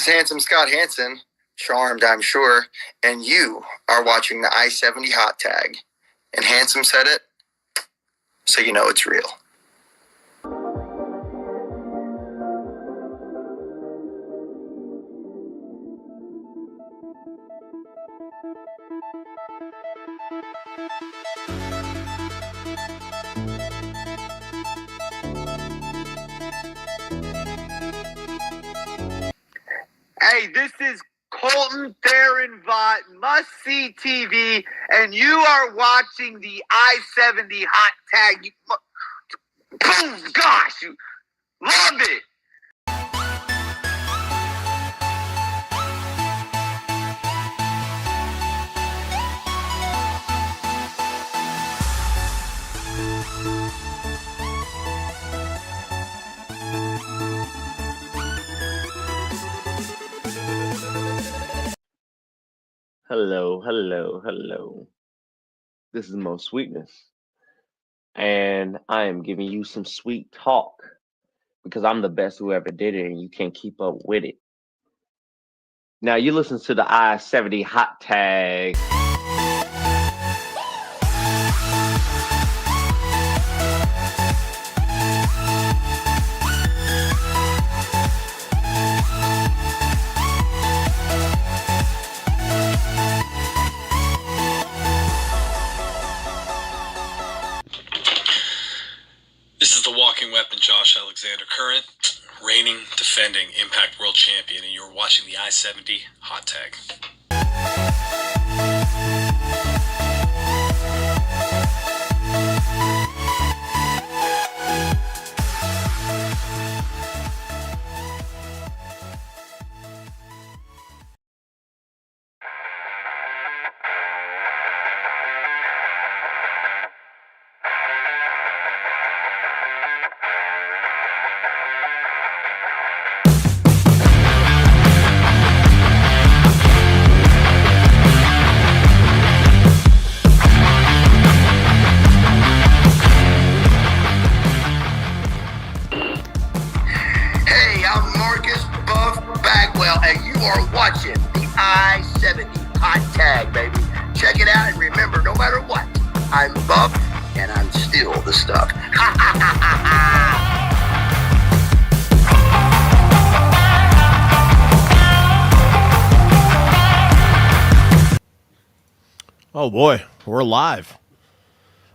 is Handsome Scott Hansen, charmed, I'm sure, and you are watching the I-70 Hot Tag. And Handsome said it, so you know it's real. Hey, this is Colton Theron-Vaught, Must See TV, and you are watching the I-70 Hot Tag. Boom, gosh, you love it. Hello. This is Mo Sweetness, and I am giving you some sweet talk because I'm the best who ever did it, and you can't keep up with it. Now you listen to the I-70 Hot Tag. This is the walking weapon, Josh Alexander, current, reigning, defending Impact World Champion, and you're watching the I-70 Hot Tag. Watching the I-70 Hot Tag, baby. Check it out and remember, no matter what, I'm buff and I'm still the stuff. Oh boy, we're live.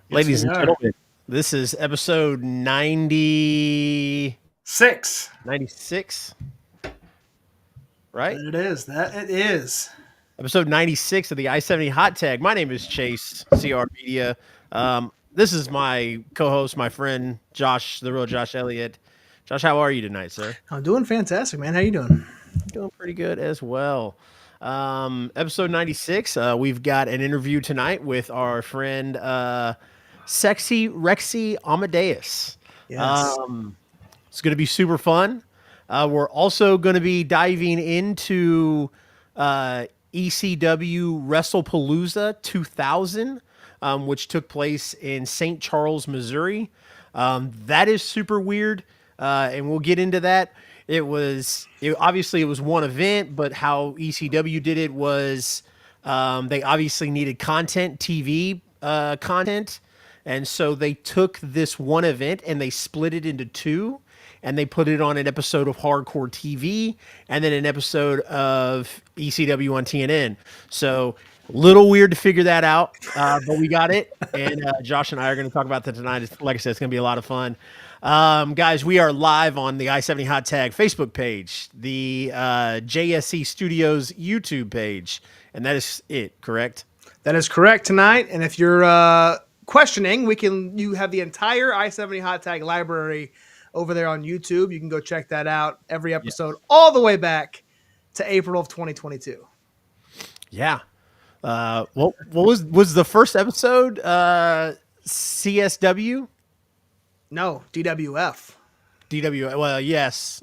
Yes, ladies and gentlemen, this is episode 96. 96. Right? It is. Episode 96 of the I-70 Hot Tag. My name is Chase, CR Media. This is my co-host, my friend, Josh, the real Josh Elliott. Josh, how are you tonight, sir? I'm doing fantastic, man. How you doing? Doing pretty good as well. Episode 96, we've got an interview tonight with our friend, Wrexy Amadeus. Yes. It's going to be super fun. We're also going to be diving into ECW Wrestlepalooza 2000, which took place in St. Charles, Missouri. That is super weird, and we'll get into that. Obviously it was one event, but how ECW did it was they obviously needed TV content, and so they took this one event and they split it into two. And they put it on an episode of Hardcore TV and then an episode of ECW on TNN. So a little weird to figure that out, but we got it. And Josh and I are going to talk about that tonight. Like I said, it's going to be a lot of fun. Guys, we are live on the I-70 Hot Tag Facebook page, the JSC Studios YouTube page. And that is it, correct? That is correct tonight. And if you're questioning, you have the entire I-70 Hot Tag library over there on YouTube. You can go check that out. Every episode, all the way back to April of 2022. Yeah. What was the first episode? CSW? No, DWF. DWF. Well, yes.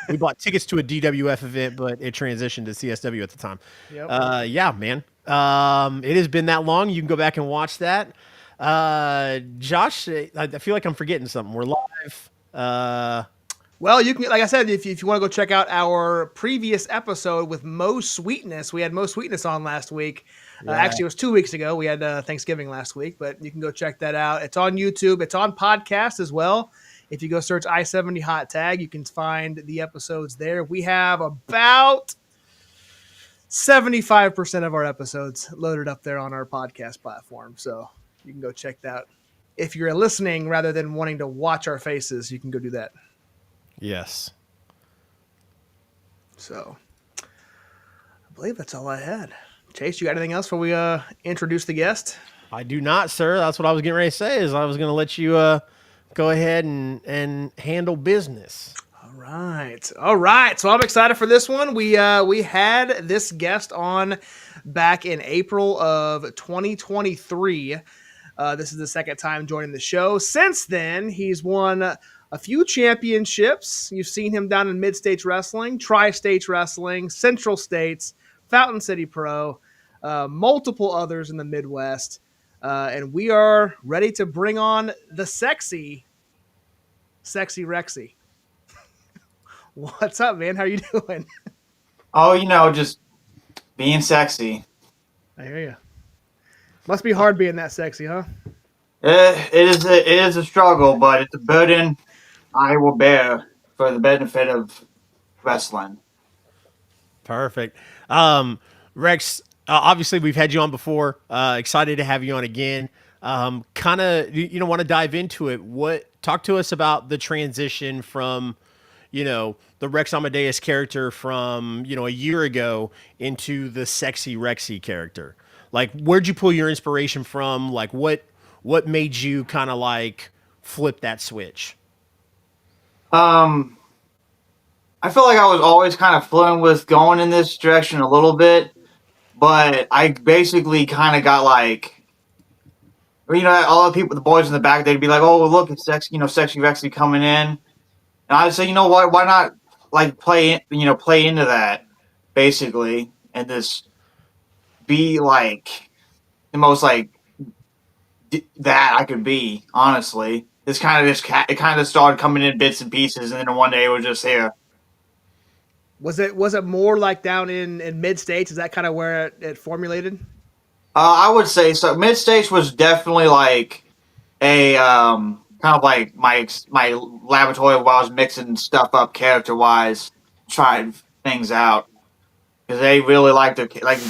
We bought tickets to a DWF event, but it transitioned to CSW at the time. Yep. Yeah, man. It has been that long. You can go back and watch that. Josh, I feel like I'm forgetting something. We're live. Well, you can, like I said, if you want to go check out our previous episode with Mo Sweetness, we had Mo Sweetness on last week. Actually, it was 2 weeks ago. We had Thanksgiving last week, but you can go check that out. It's on YouTube. It's on podcast as well. If you go search I-70 Hot Tag, you can find the episodes there. We have about 75% of our episodes loaded up there on our podcast platform. So you can go check that out. If you're listening rather than wanting to watch our faces, you can go do that. Yes. So I believe that's all I had. Chase, you got anything else before we introduce the guest? I do not, sir. That's what I was getting ready to say. Is I was going to let you go ahead and handle business. All right. So I'm excited for this one. We had this guest on back in April of 2023. This is the second time joining the show. Since then, he's won a few championships. You've seen him down in Mid-States Wrestling, Tri-States Wrestling, Central States, Fountain City Pro, multiple others in the Midwest. And we are ready to bring on the sexy Wrexy. What's up, man? How you doing? Oh, just being sexy. I hear you. Must be hard being that sexy, huh? It is a struggle, but it's a burden I will bear for the benefit of wrestling. Perfect. Rex, obviously we've had you on before. Excited to have you on again. Kind of, want to dive into it. Talk to us about the transition from, the Rex Amadeus character from, a year ago into the sexy Rexy character. Like, where'd you pull your inspiration from? Like, what made you kind of like flip that switch? I feel like I was always kind of flowing with going in this direction a little bit, but I basically kind of got like, all the people, the boys in the back, they'd be like, "Oh, look, it's sexy, sexy Rexy coming in," and I'd say, what? Why not like play into that, basically, and just be like the most like that I could be, honestly. It kind of started coming in bits and pieces, and then one day it was just here. Was it more like down in mid states? Is that kind of where it formulated? I would say so. Mid States was definitely like a kind of like my laboratory where I was mixing stuff up character wise, trying things out, because they really like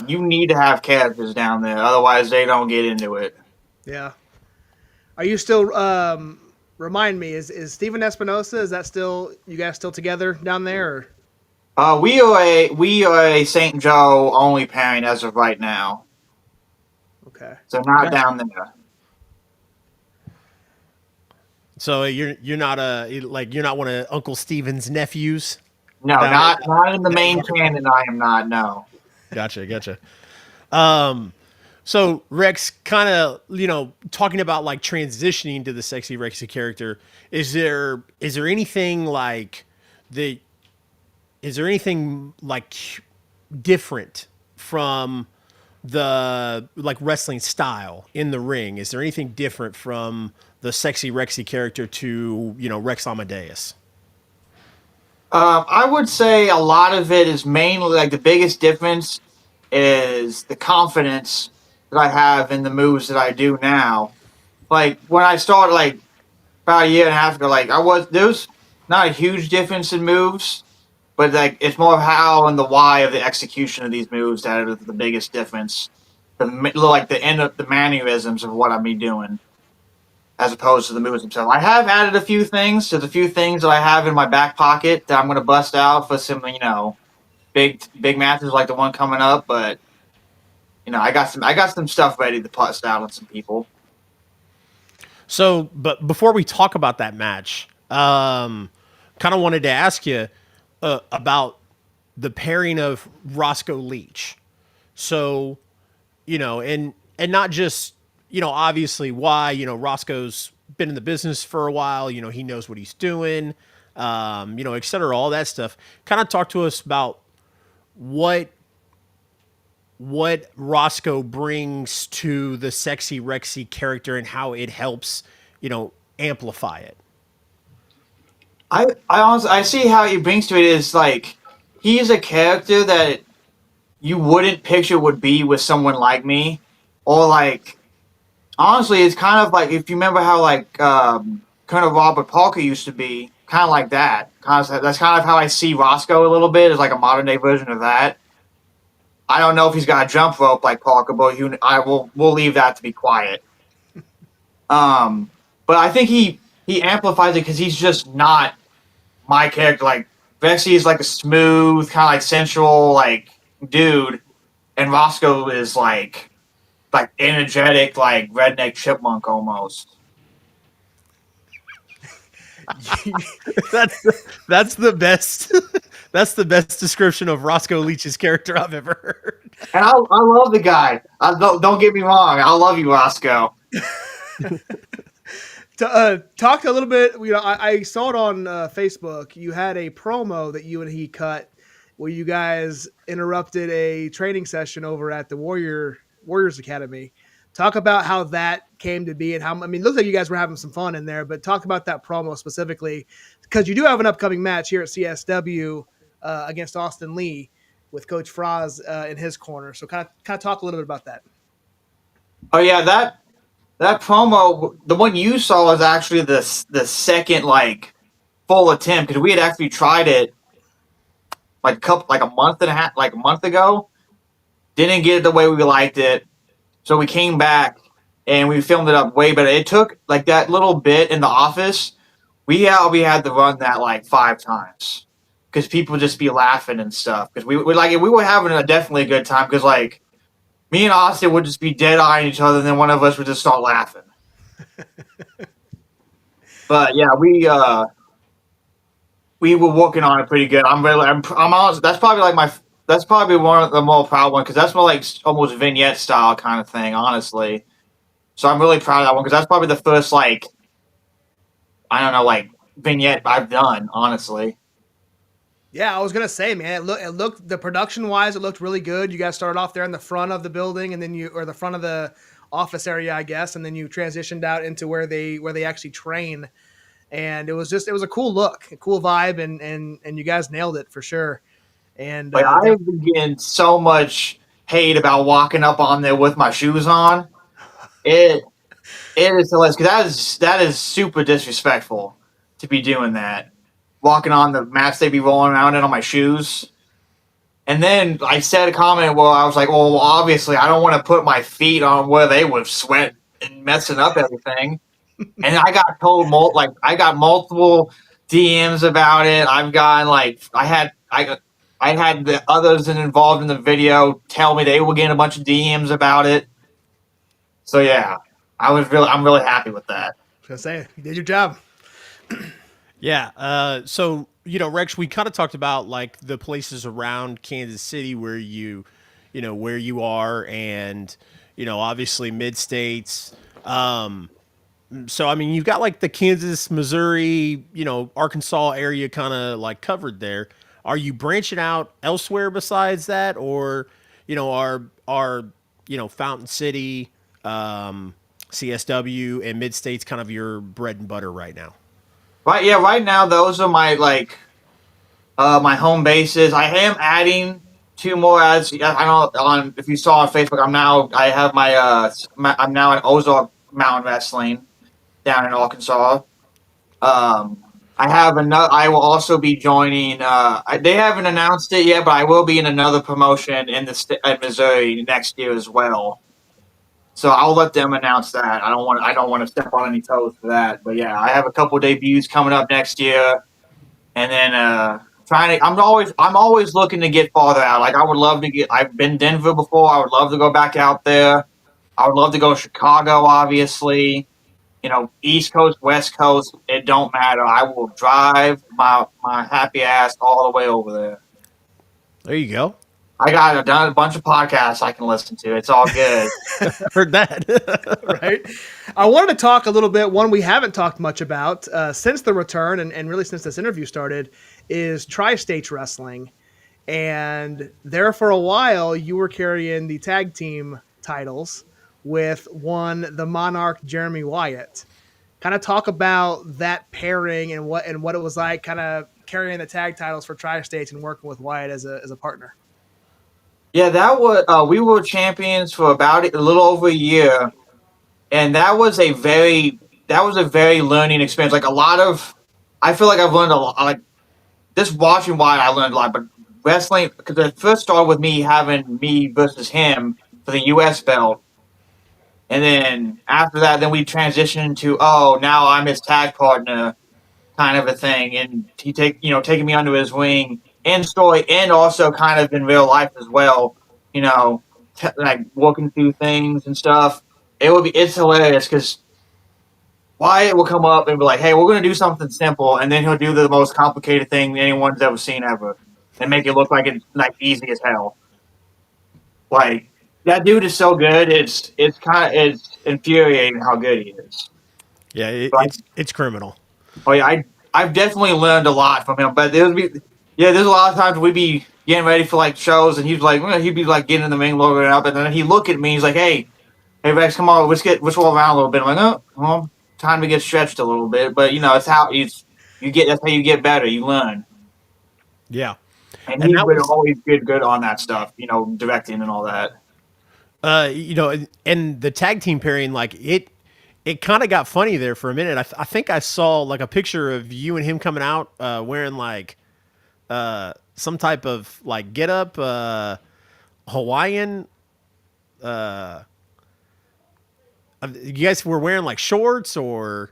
you need to have characters down there, otherwise they don't get into it. Yeah. Are you still remind me, is Steven Espinosa, is that still, you guys still together down there? Or? We are a St. Joe only pairing as of right now. Okay. So not down there. So you're not one of Uncle Steven's nephews? No, not in the main canon. I am not. No. Gotcha. So Rex, kind of, talking about like transitioning to the sexy Rexy character, is there anything like different from the like wrestling style in the ring? Is there anything different from the sexy Rexy character to, Rex Amadeus? I would say a lot of it is mainly like the biggest difference is the confidence that I have in the moves that I do now. Like when I started like about a year and a half ago, like there was not a huge difference in moves, but like it's more of how and the why of the execution of these moves that are the biggest difference. The end of the mannerisms of what I'm doing, as opposed to the moves themselves. I have added a few things. There's a few things that I have in my back pocket that I'm going to bust out for some, big matches like the one coming up. But I got some stuff ready to bust out on some people. So, but before we talk about that match, kind of wanted to ask you about the pairing of Roscoe Leach. So, and not just, obviously why, Roscoe's been in the business for a while, he knows what he's doing, et cetera, all that stuff. Kind of talk to us about what Roscoe brings to the sexy Rexy character and how it helps, amplify it. I honestly I see how he brings to it is like he's a character that you wouldn't picture would be with someone like me, or like honestly, it's kind of like if you remember how like Colonel Robert Parker used to be, kind of like that. That's kind of how I see Roscoe a little bit, is like a modern day version of that. I don't know if he's got a jump rope like Parker, but we'll leave that to be quiet. But I think he amplifies it because he's just not my character. Like Wrexy is like a smooth, kind of like sensual like dude, and Roscoe is like energetic, like redneck chipmunk almost. That's the best. That's the best description of Roscoe Leach's character I've ever heard. And I love the guy. Don't get me wrong. I love you, Roscoe. To talk a little bit, you know, I saw it on Facebook. You had a promo that you and he cut where you guys interrupted a training session over at the Warriors Academy. Talk about how that came to be and how, I mean, it looks like you guys were having some fun in there, but talk about that promo specifically because you do have an upcoming match here at CSW against Austin Lee with Coach Fraz in his corner. So kind of talk a little bit about that. Oh yeah, that promo, the one you saw, was actually the second like full attempt because we had actually tried it like a month and a half, like a month ago. Didn't get it the way we liked it, so we came back and we filmed it up way better. It took like that little bit in the office. We had to run that like 5 times because people just be laughing and stuff. Because we were having definitely a good time because like me and Austin would just be dead eyeing each other, and then one of us would just start laughing. But yeah, we were working on it pretty good. I'm honest. That's probably one of the more proud one because that's more like almost vignette style kind of thing, honestly. So I'm really proud of that one because that's probably the first like I don't know like vignette I've done, honestly. Yeah, I was gonna say, man, it looked the production wise, it looked really good. You guys started off there in the front of the building, and then or the front of the office area, I guess, and then you transitioned out into where they actually train. And it was a cool look, a cool vibe, and you guys nailed it for sure. And Like I've been getting so much hate about walking up on there with my shoes on. It is hilarious because that is super disrespectful to be doing that. Walking on the mats they be rolling around in on my shoes. And then I said a comment where I was like, well, obviously I don't want to put my feet on where they would sweat and messing up everything. And I got told I got multiple DMs about it. I've gotten like I had the others involved in the video tell me they were getting a bunch of DMs about it. So yeah, I'm really happy with that. I was gonna say, you did your job. Yeah. So, you know, Rex, we kind of talked about like the places around Kansas City where where you are, and obviously mid states. So I mean, you've got like the Kansas, Missouri, Arkansas area kind of like covered there. Are you branching out elsewhere besides that, or are Fountain City, CSW, and mid states kind of your bread and butter right now? Right, yeah, right now those are my my home bases. I am adding 2 more as I don't on if you saw on Facebook. I have I'm now at Ozark Mountain Wrestling down in Arkansas. I have another. I will also be joining. They haven't announced it yet, but I will be in another promotion in in Missouri next year as well. So I'll let them announce that. I don't want to step on any toes for that. But yeah, I have a couple debuts coming up next year, and then trying to. I'm always looking to get farther out. Like I would love to get. I've been Denver before. I would love to go back out there. I would love to go to Chicago, obviously. East Coast, West Coast, it don't matter. I will drive my happy ass all the way over there. There you go. I got done a bunch of podcasts I can listen to. It's all good. Heard that. Right. I wanted to talk a little bit. One we haven't talked much about since the return and really since this interview started is Tri-States Wrestling. And there for a while, you were carrying the tag team titles with the Monarch Jeremy Wyatt. Kind of talk about that pairing and what it was like, kind of carrying the tag titles for Tri-States and working with Wyatt as a partner. Yeah, that was we were champions for about a little over a year, and that was a very learning experience. Like a lot of, I feel like I've learned a lot. Like just watching Wyatt, I learned a lot. But wrestling, because it first started with me having me versus him for the U.S. belt. And then after that, then we transitioned to, oh, now I'm his tag partner kind of a thing. And he taking me under his wing in story and also kind of in real life as well, like working through things and stuff. It's hilarious because Wyatt will come up and be like, hey, we're going to do something simple. And then he'll do the most complicated thing anyone's ever seen ever and make it look like it's like easy as hell. Like, that dude is so good. It's infuriating how good he is. Yeah, But, it's criminal. oh yeah, I've definitely learned a lot from him. But there's a lot of times we'd be getting ready for like shows, and he'd be like getting in the ring, loading up, and then he'd look at me. He's like, "Hey, Rex, come on, let's roll around a little bit." I'm like, "Oh, well, time to get stretched a little bit." But it's how that's how you get better. You learn, Yeah, and and he that would was always get good on that stuff. Directing and all that. and the tag team pairing, like it kind of got funny there for a minute. I think I saw like a picture of you and him coming out wearing like some type of like get up Hawaiian. You guys were wearing like shorts, or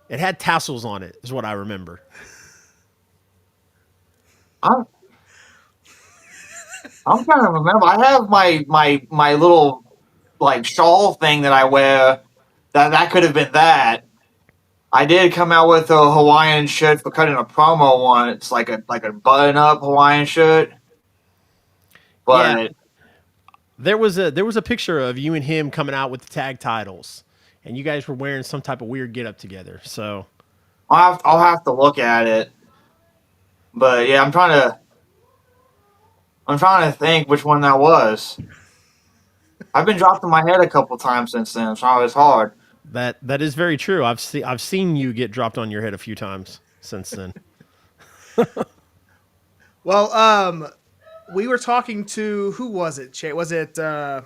it had tassels on it, is what I remember. I'm I'm trying to remember. I have my little like shawl thing that I wear. That could have been that. I did come out with a Hawaiian shirt for cutting a promo once, like a button up Hawaiian shirt. Yeah, But there was a picture of you and him coming out with the tag titles, and you guys were wearing some type of weird get up together. So I'll have to look at it. But yeah, I'm trying to think which one that was. I've been dropped in my head a couple times since then, so it's hard. that is very true. I've seen you get dropped on your head a few times since then. Well, we were talking to, who was it? Was it? I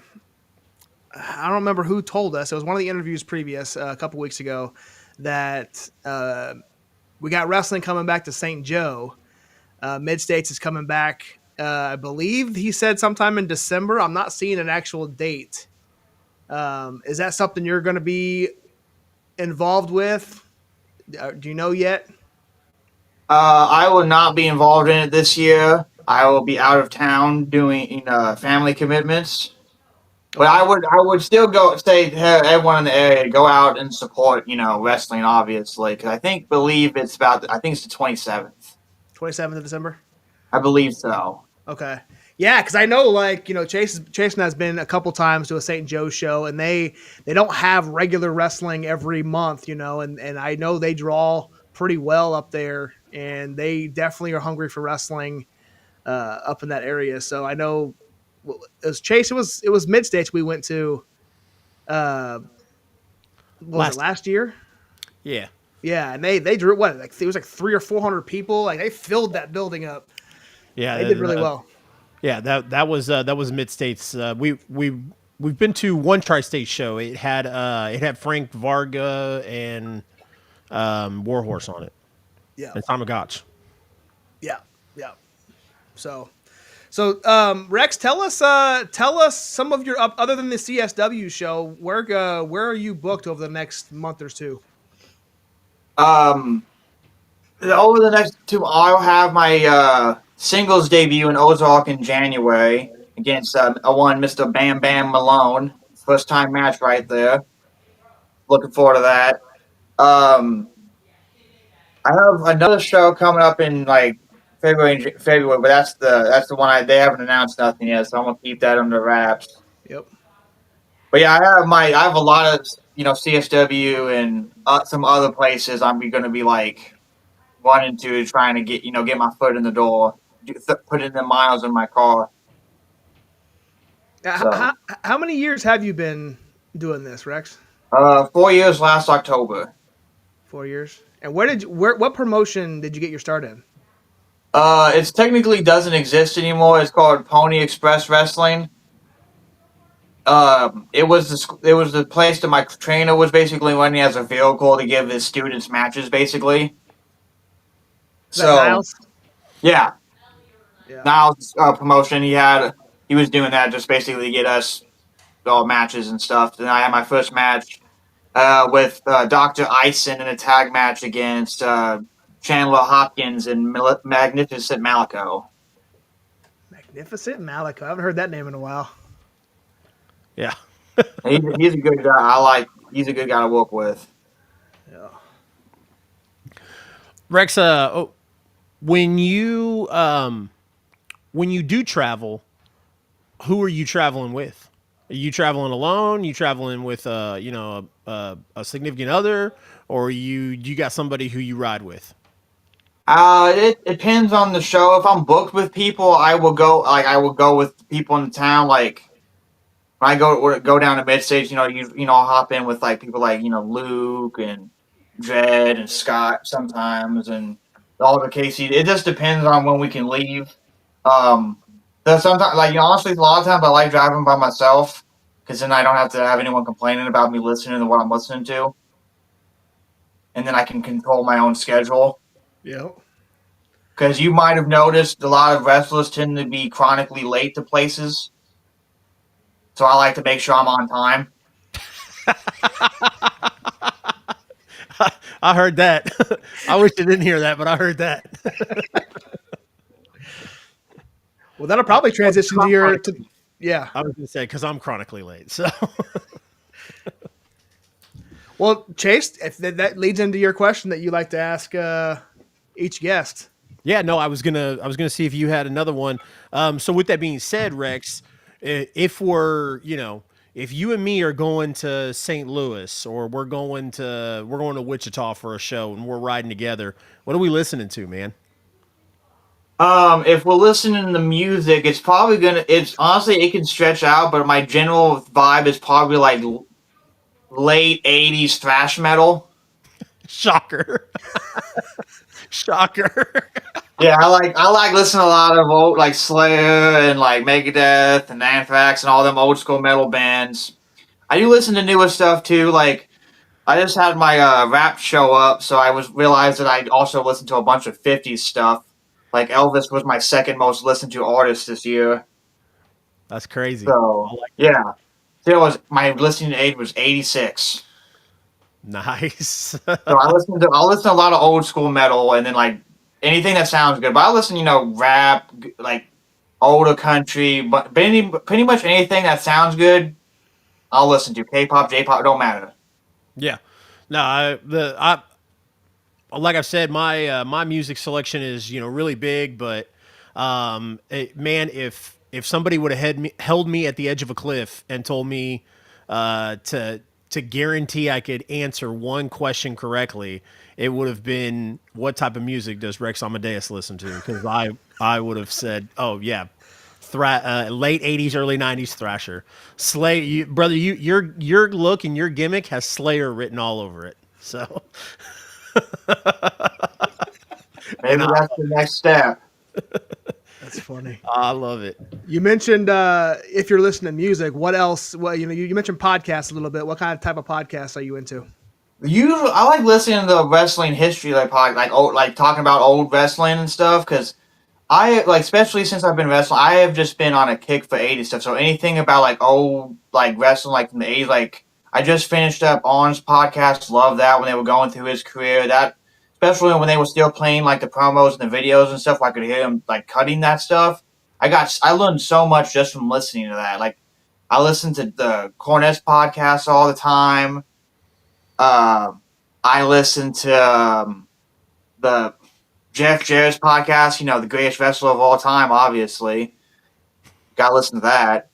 don't remember who told us. It was one of the interviews previous a couple weeks ago that we got wrestling coming back to St. Joe. Mid States is coming back. I believe he said sometime in December. I'm not seeing an actual date. Is that something you're going to be involved with? Do you know yet? I will not be involved in it this year. I will be out of town doing family commitments. But I would still go say to everyone in the area go out and support wrestling obviously because believe it's I think it's the 27th. 27th of December. I believe so. Okay. Yeah, because I know, Jason has been a couple times to a St. Joe show, and they don't have regular wrestling every month, and I know they draw pretty well up there, and they definitely are hungry for wrestling up in that area. So I know it was Chase. It was Mid States we went to. Was it last year? Yeah. Yeah, and they drew what, like it was like 300 or 400 people. Like they filled that building up. Yeah, They did really well. Yeah, that was Mid States. We've been to one tri-state show. It had Frank Varga and Warhorse on it. Yeah, And Tamagotchi. yeah. So Rex, tell us some of your other than the CSW show. Where are you booked over the next month or two? Over the next two, I'll have my singles debut in Ozark in January against one Mr. Bam Bam Malone. First time match right there. Looking forward to that. I have another show coming up in like February, but that's the one they haven't announced nothing yet, so I'm gonna keep that under wraps. Yep. But yeah, I have a lot of CSW and some other places I'm gonna be like running to trying to get my foot in the door, put in the miles in my car. So How many years have you been doing this, Rex? 4 years last October. 4 years. And what promotion did you get your start in? It's technically doesn't exist anymore. It's called Pony Express Wrestling. It was the place that my trainer was basically running as a vehicle to give his students matches, basically. Is that Niles? Yeah, Yeah. Niles' promotion he was doing that just basically to get us all matches and stuff. Then I had my first match with Dr. Ison in a tag match against Chandler Hopkins and Magnificent Malico. Magnificent Malico. I haven't heard that name in a while. Yeah. He's a good guy. He's a good guy to work with. Yeah. Rex, when you do travel, who are you traveling with? Are you traveling alone? You traveling with a significant other, or you got somebody who you ride with? It depends on the show. If I'm booked with people, I will go with people in the town. Like when I go down to mid stage, I'll hop in with like people like Luke and Jed and Scott sometimes, and all the Casey. It just depends on when we can leave. There's sometimes honestly, a lot of times I like driving by myself because then I don't have to have anyone complaining about me listening to what I'm listening to, and then I can control my own schedule. Yep. Because you might have noticed a lot of wrestlers tend to be chronically late to places. So I like to make sure I'm on time. I heard that. I wish I didn't hear that, but I heard that. Well, that'll probably transition to your. Yeah. I was going to say, because I'm chronically late. So, well, Chase, if that leads into your question that you like to ask each guest. yeah, no, I was gonna see if you had another one. So with that being said, Rex, if if you and me are going to St. Louis or we're going to Wichita for a show and we're riding together, what are we listening to, man? If we're listening to music, it's honestly, it can stretch out, but my general vibe is probably like late 80s thrash metal. Shocker. Shocker. Yeah, I like listening to a lot of old, like Slayer and like Megadeth and Anthrax and all them old school metal bands. I do listen to newer stuff too. Like I just had my rap show up, so I realized that I also listened to a bunch of 50s stuff. Like Elvis was my second most listened to artist this year. That's crazy. So yeah, my listening age was 86. Nice. So I listen to a lot of old school metal and then like anything that sounds good. But I listen, rap, like older country, but pretty much anything that sounds good, I'll listen to. K-pop, J-pop, it don't matter. Yeah. No, I like I've said, my music selection is really big, but man, if somebody would have held me at the edge of a cliff and told me to guarantee I could answer one question correctly, it would have been, what type of music does Rex Amadeus listen to? Because I would have said, oh yeah, late 80s, early 90s thrasher. Slayer, brother, your look and your gimmick has Slayer written all over it. So maybe that's the next step. That's funny. I love it. You mentioned if you're listening to music, what else? Well, you mentioned podcasts a little bit. What kind of type of podcasts are you into? Usually, I like listening to the wrestling history, like talking about old wrestling and stuff. Because especially since I've been wrestling, I have just been on a kick for 80s stuff. So anything about like old wrestling, like from the 80s, like I just finished up On's podcast. Love that when they were going through his career. That especially when they were still playing like the promos and the videos and stuff. I could hear him like cutting that stuff. I learned so much just from listening to that. Like I listen to the Cornette's podcast all the time. I listen to the Jeff Jarrett's podcast, the greatest wrestler of all time, obviously. Gotta listen to that.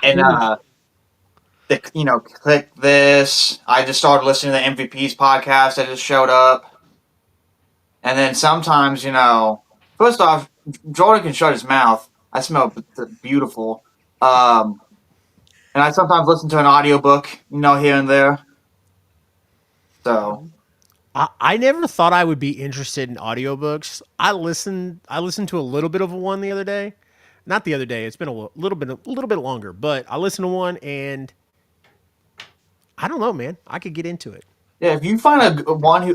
And click this. I just started listening to the MVP's podcast that just showed up. And then sometimes, first off, Jordan can shut his mouth. I smell beautiful. And I sometimes listen to an audiobook, here and there. So I never thought I would be interested in audiobooks. I listened to a little bit of one the other day. Not the other day. It's been a little bit longer, but I listened to one and I don't know, man. I could get into it. yeah, if you find one who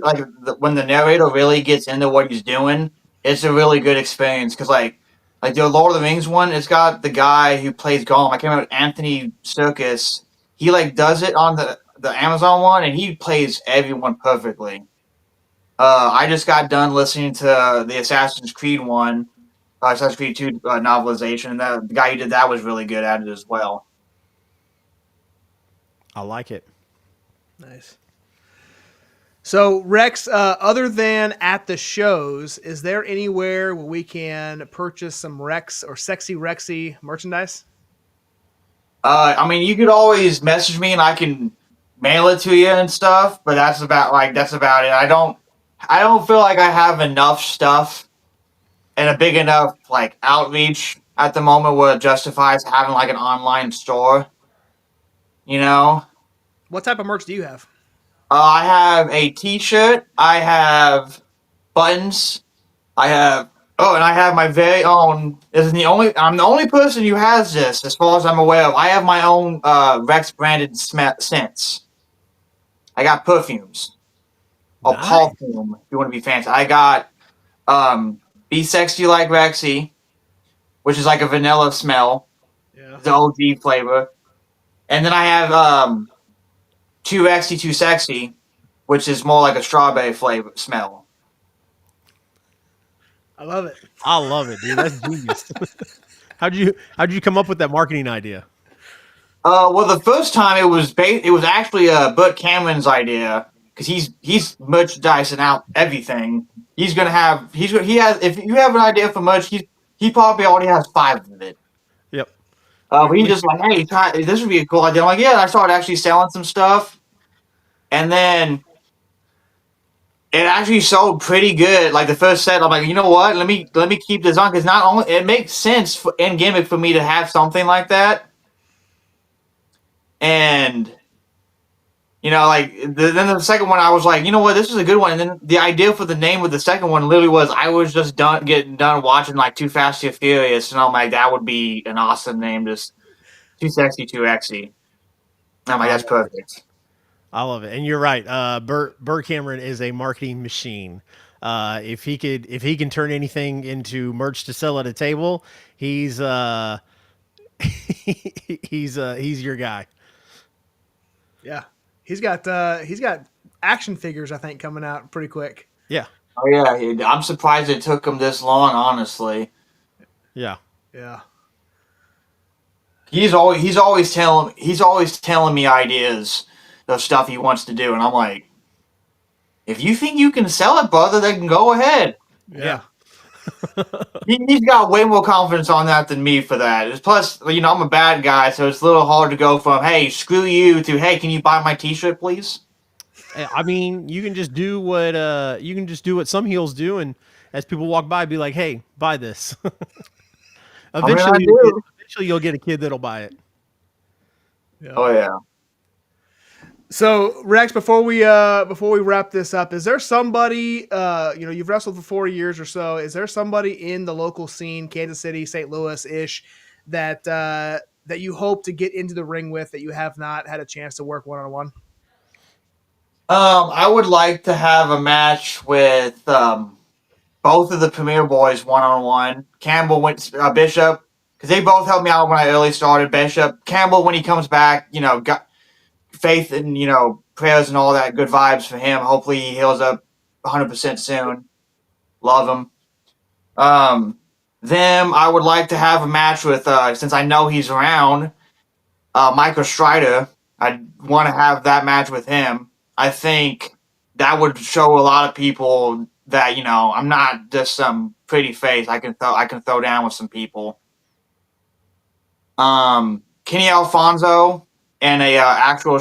when the narrator really gets into what he's doing, it's a really good experience. Because like the Lord of the Rings one, it's got the guy who plays Gollum. I can't remember Anthony Serkis. He does it on the Amazon one, and he plays everyone perfectly. I just got done listening to the Assassin's Creed one, Assassin's Creed 2 novelization, and the guy who did that was really good at it as well. I like it. Nice. So, Rex, other than at the shows, is there anywhere where we can purchase some Rex or Sexy Rexy merchandise? I mean, you could always message me and I can mail it to you and stuff, but that's about it. I don't feel like I have enough stuff and a big enough outreach at the moment where it justifies having an online store. You know, What type of merch do you have? I have a T-shirt. I have buttons. I have and I have my very own. I'm the only person who has this, as far as I'm aware of. I have my own Rex branded scents. I got perfumes. Oh, Nice. perfume. If you want to be fancy, I got Be Sexy Like Wrexy, which is like a vanilla smell, Yeah. the OG flavor, and then I have Too Wrexy Too Sexy, which is more like a strawberry flavor smell. I love it. I love it, dude. That's genius. How'd you come up with that marketing idea? Well, the first time it was actually Burt Cameron's idea because he's merchandising out everything. He has if you have an idea for merch, he probably already has 5 of it. Yep. But he's just like, hey, this would be a cool idea. I'm like, yeah. And I started actually selling some stuff, and then it actually sold pretty good. Like the first set, I'm like, you know what? Let me keep this on because not only it makes sense in gimmick for me to have something like that. And then the second one, I was like, you know what, this is a good one. And then the idea for the name of the second one literally was I was just getting done watching Too Fast Too Furious, and I'm like, that would be an awesome name, just Too Sexy Too Exy. And I'm like, that's perfect. I love it, and you're right. Burt Cameron is a marketing machine. If he can turn anything into merch to sell at a table, he's he's your guy. Yeah. He's got action figures, I think, coming out pretty quick. Yeah, Oh yeah, I'm surprised it took him this long. Honestly, yeah. Yeah. he's always telling me ideas of stuff he wants to do, and I'm like, if you think you can sell it, brother, then go ahead. Yeah. He's got way more confidence on that than me for that. Plus, I'm a bad guy, so it's a little hard to go from, hey, screw you, to, hey, can you buy my T-shirt, please? I mean, you can just do what some heels do, and as people walk by, be like, "Hey, buy this." Eventually, you'll get a kid that'll buy it. Yeah. Oh yeah. So Rex, before we wrap this up, is there somebody you've wrestled for 4 years or so? Is there somebody in the local scene, Kansas City, St. Louis ish, that you hope to get into the ring with that you have not had a chance to work one-on-one? I would like to have a match with both of the Premier Boys one-on-one. Campbell Bishop, because they both helped me out when I early started. Bishop, Campbell, when he comes back, got faith and prayers and all that good vibes for him. Hopefully he heals up 100% soon. Love him. Them, I would like to have a match with since I know he's around, Michael Strider. I want to have that match with him. I think that would show a lot of people that I'm not just some pretty face. I can throw down with some people. Kenny Alfonso and a actual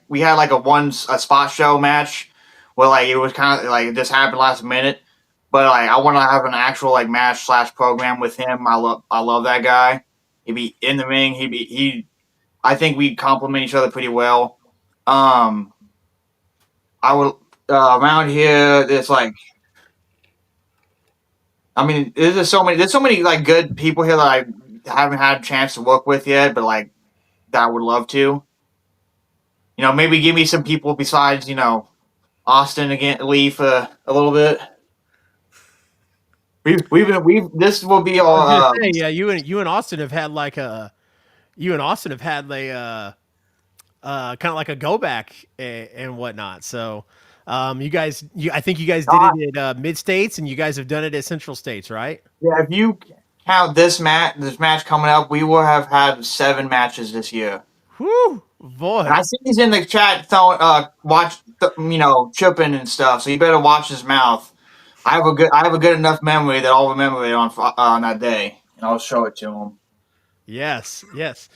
we had a spot show match where it was kind of it just happened last minute, but I want to have an actual match / program with him. I love that guy. He'd be in the ring. I think we complement each other pretty well. I would around here. There's like, I mean, there's so many like good people here that I haven't had a chance to work with yet, but like that I would love to. Maybe give me some people besides Austin again, Lee for a little bit. We've this will be I was gonna our say, yeah, you and Austin have had like a kind of like a go back and whatnot. So, I think you guys did it at Mid States, and you guys have done it at Central States, right? yeah. If you count this match coming up, we will have had 7 matches this year. Whew, boy. And I see he's in the chat tripping and stuff. So you better watch his mouth. I have a good enough memory that I'll remember it on that day, and I'll show it to him. Yes, yes.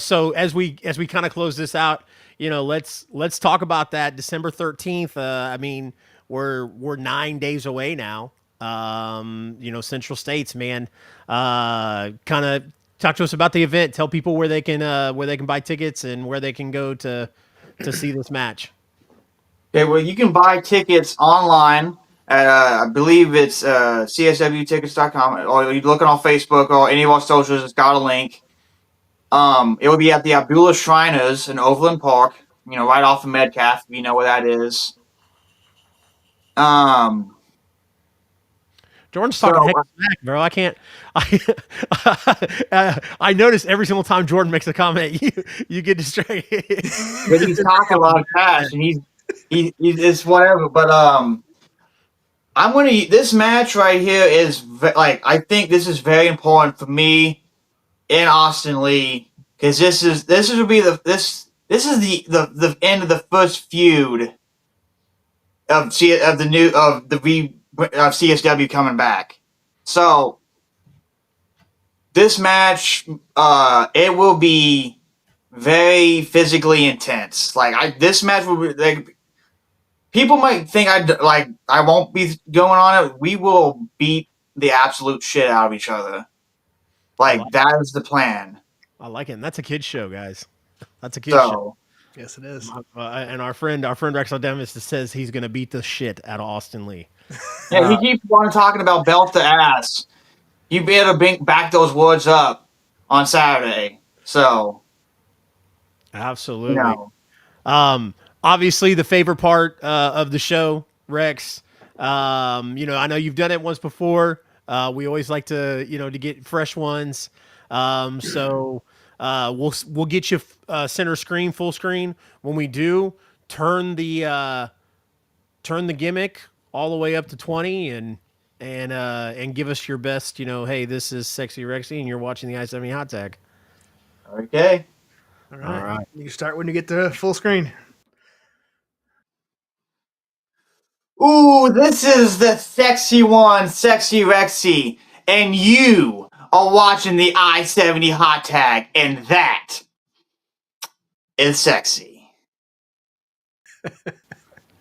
So as we kind of close this out, let's talk about that December 13th. I mean, we're 9 days away now. Central States, man. Kind of talk to us about the event. Tell people where they can buy tickets and where they can go to see this match. Okay, well, you can buy tickets online at I believe it's cswtickets.com, or you look on Facebook or any of our socials. It's got a link. It will be at the Abdullah Shriners in Overland Park. Right off of Metcalf. If you know where that is. Jordan's talking heck smack, bro. I can't. I notice every single time Jordan makes a comment, you get distracted. But he's talking a lot of cash, and it's whatever. But I'm gonna. This match right here is I think this is very important for me and Austin Lee, because this is the end of the first feud of CSW coming back. So this match, it will be very physically intense. This match will be people might think I won't be going on it. We will beat the absolute shit out of each other. That is the plan. I like it. And that's a kid's show, guys. That's a kid's show. Yes, it is. And our friend Rex Demis says he's going to beat the shit out of Austin Lee. Yeah, he keeps on talking about belt to ass. You better back those words up on Saturday. So, absolutely. Obviously, the favorite part of the show, Rex. I know you've done it once before. We always like to get fresh ones. So we'll get you center screen, full screen. When we do, turn the gimmick all the way up to 20 and give us your best. Hey, this is Sexy Wrexy, and you're watching the I-70 Hot Tag. Okay. All right. You start when you get to full screen. Ooh, this is the sexy one, Sexy Wrexy, and you are watching the I-70 Hot Tag, and that is sexy.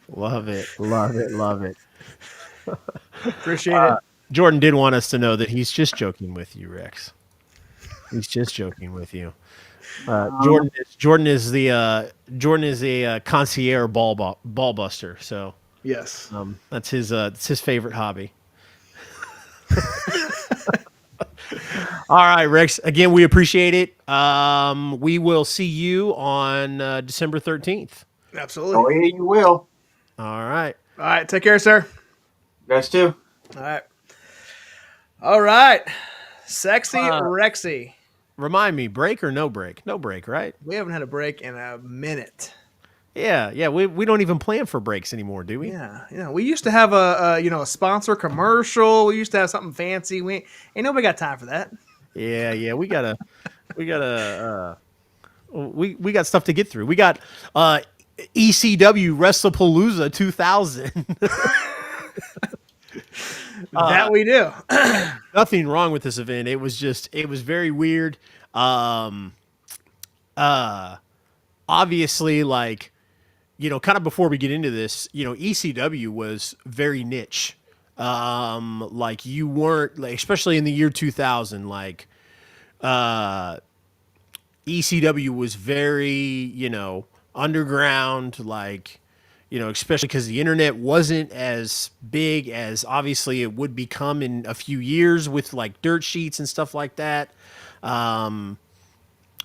Love it. Love it. Love it. Appreciate it. Jordan did want us to know that he's just joking with you, Rex. He's just joking with you. Jordan is a concierge ball buster. So yes, that's his favorite hobby. All right, Rex. Again, we appreciate it. We will see you on December 13th. Absolutely. Oh yeah, you will. All right. All right. Take care, sir. You guys too. All right. All right. Sexy Wrexy. Remind me, break or no break? No break, right? We haven't had a break in a minute. Yeah. We don't even plan for breaks anymore, do we? Yeah. We used to have a sponsor commercial. We used to have something fancy. Ain't nobody got time for that. Yeah. We got stuff to get through. We got ECW Wrestlepalooza 2000. That we do. Nothing wrong with this event. It was very weird. Obviously, kind of before we get into this, ECW was very niche. You weren't especially in the year 2000, ECW was very, underground, like, especially because the internet wasn't as big as obviously it would become in a few years with like dirt sheets and stuff like that.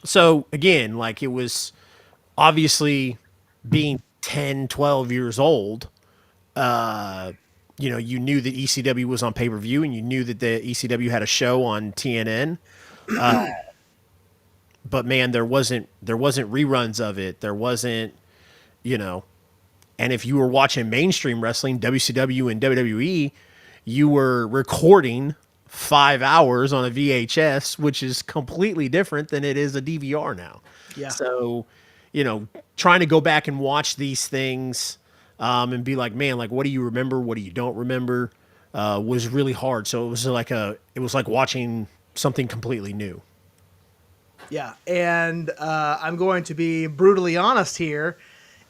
So again, like it was obviously being 10, 12 years old, you knew that ECW was on pay-per-view and you knew that the ECW had a show on TNN. But man, there wasn't reruns of it. There wasn't, you know, and if you were watching mainstream wrestling, WCW and WWE, you were recording 5 hours on a VHS, which is completely different than it is a DVR now. Yeah. So, trying to go back and watch these things and be like, man, like, what do you remember? What do you don't remember? Was really hard. So it was like watching something completely new. Yeah, and I'm going to be brutally honest here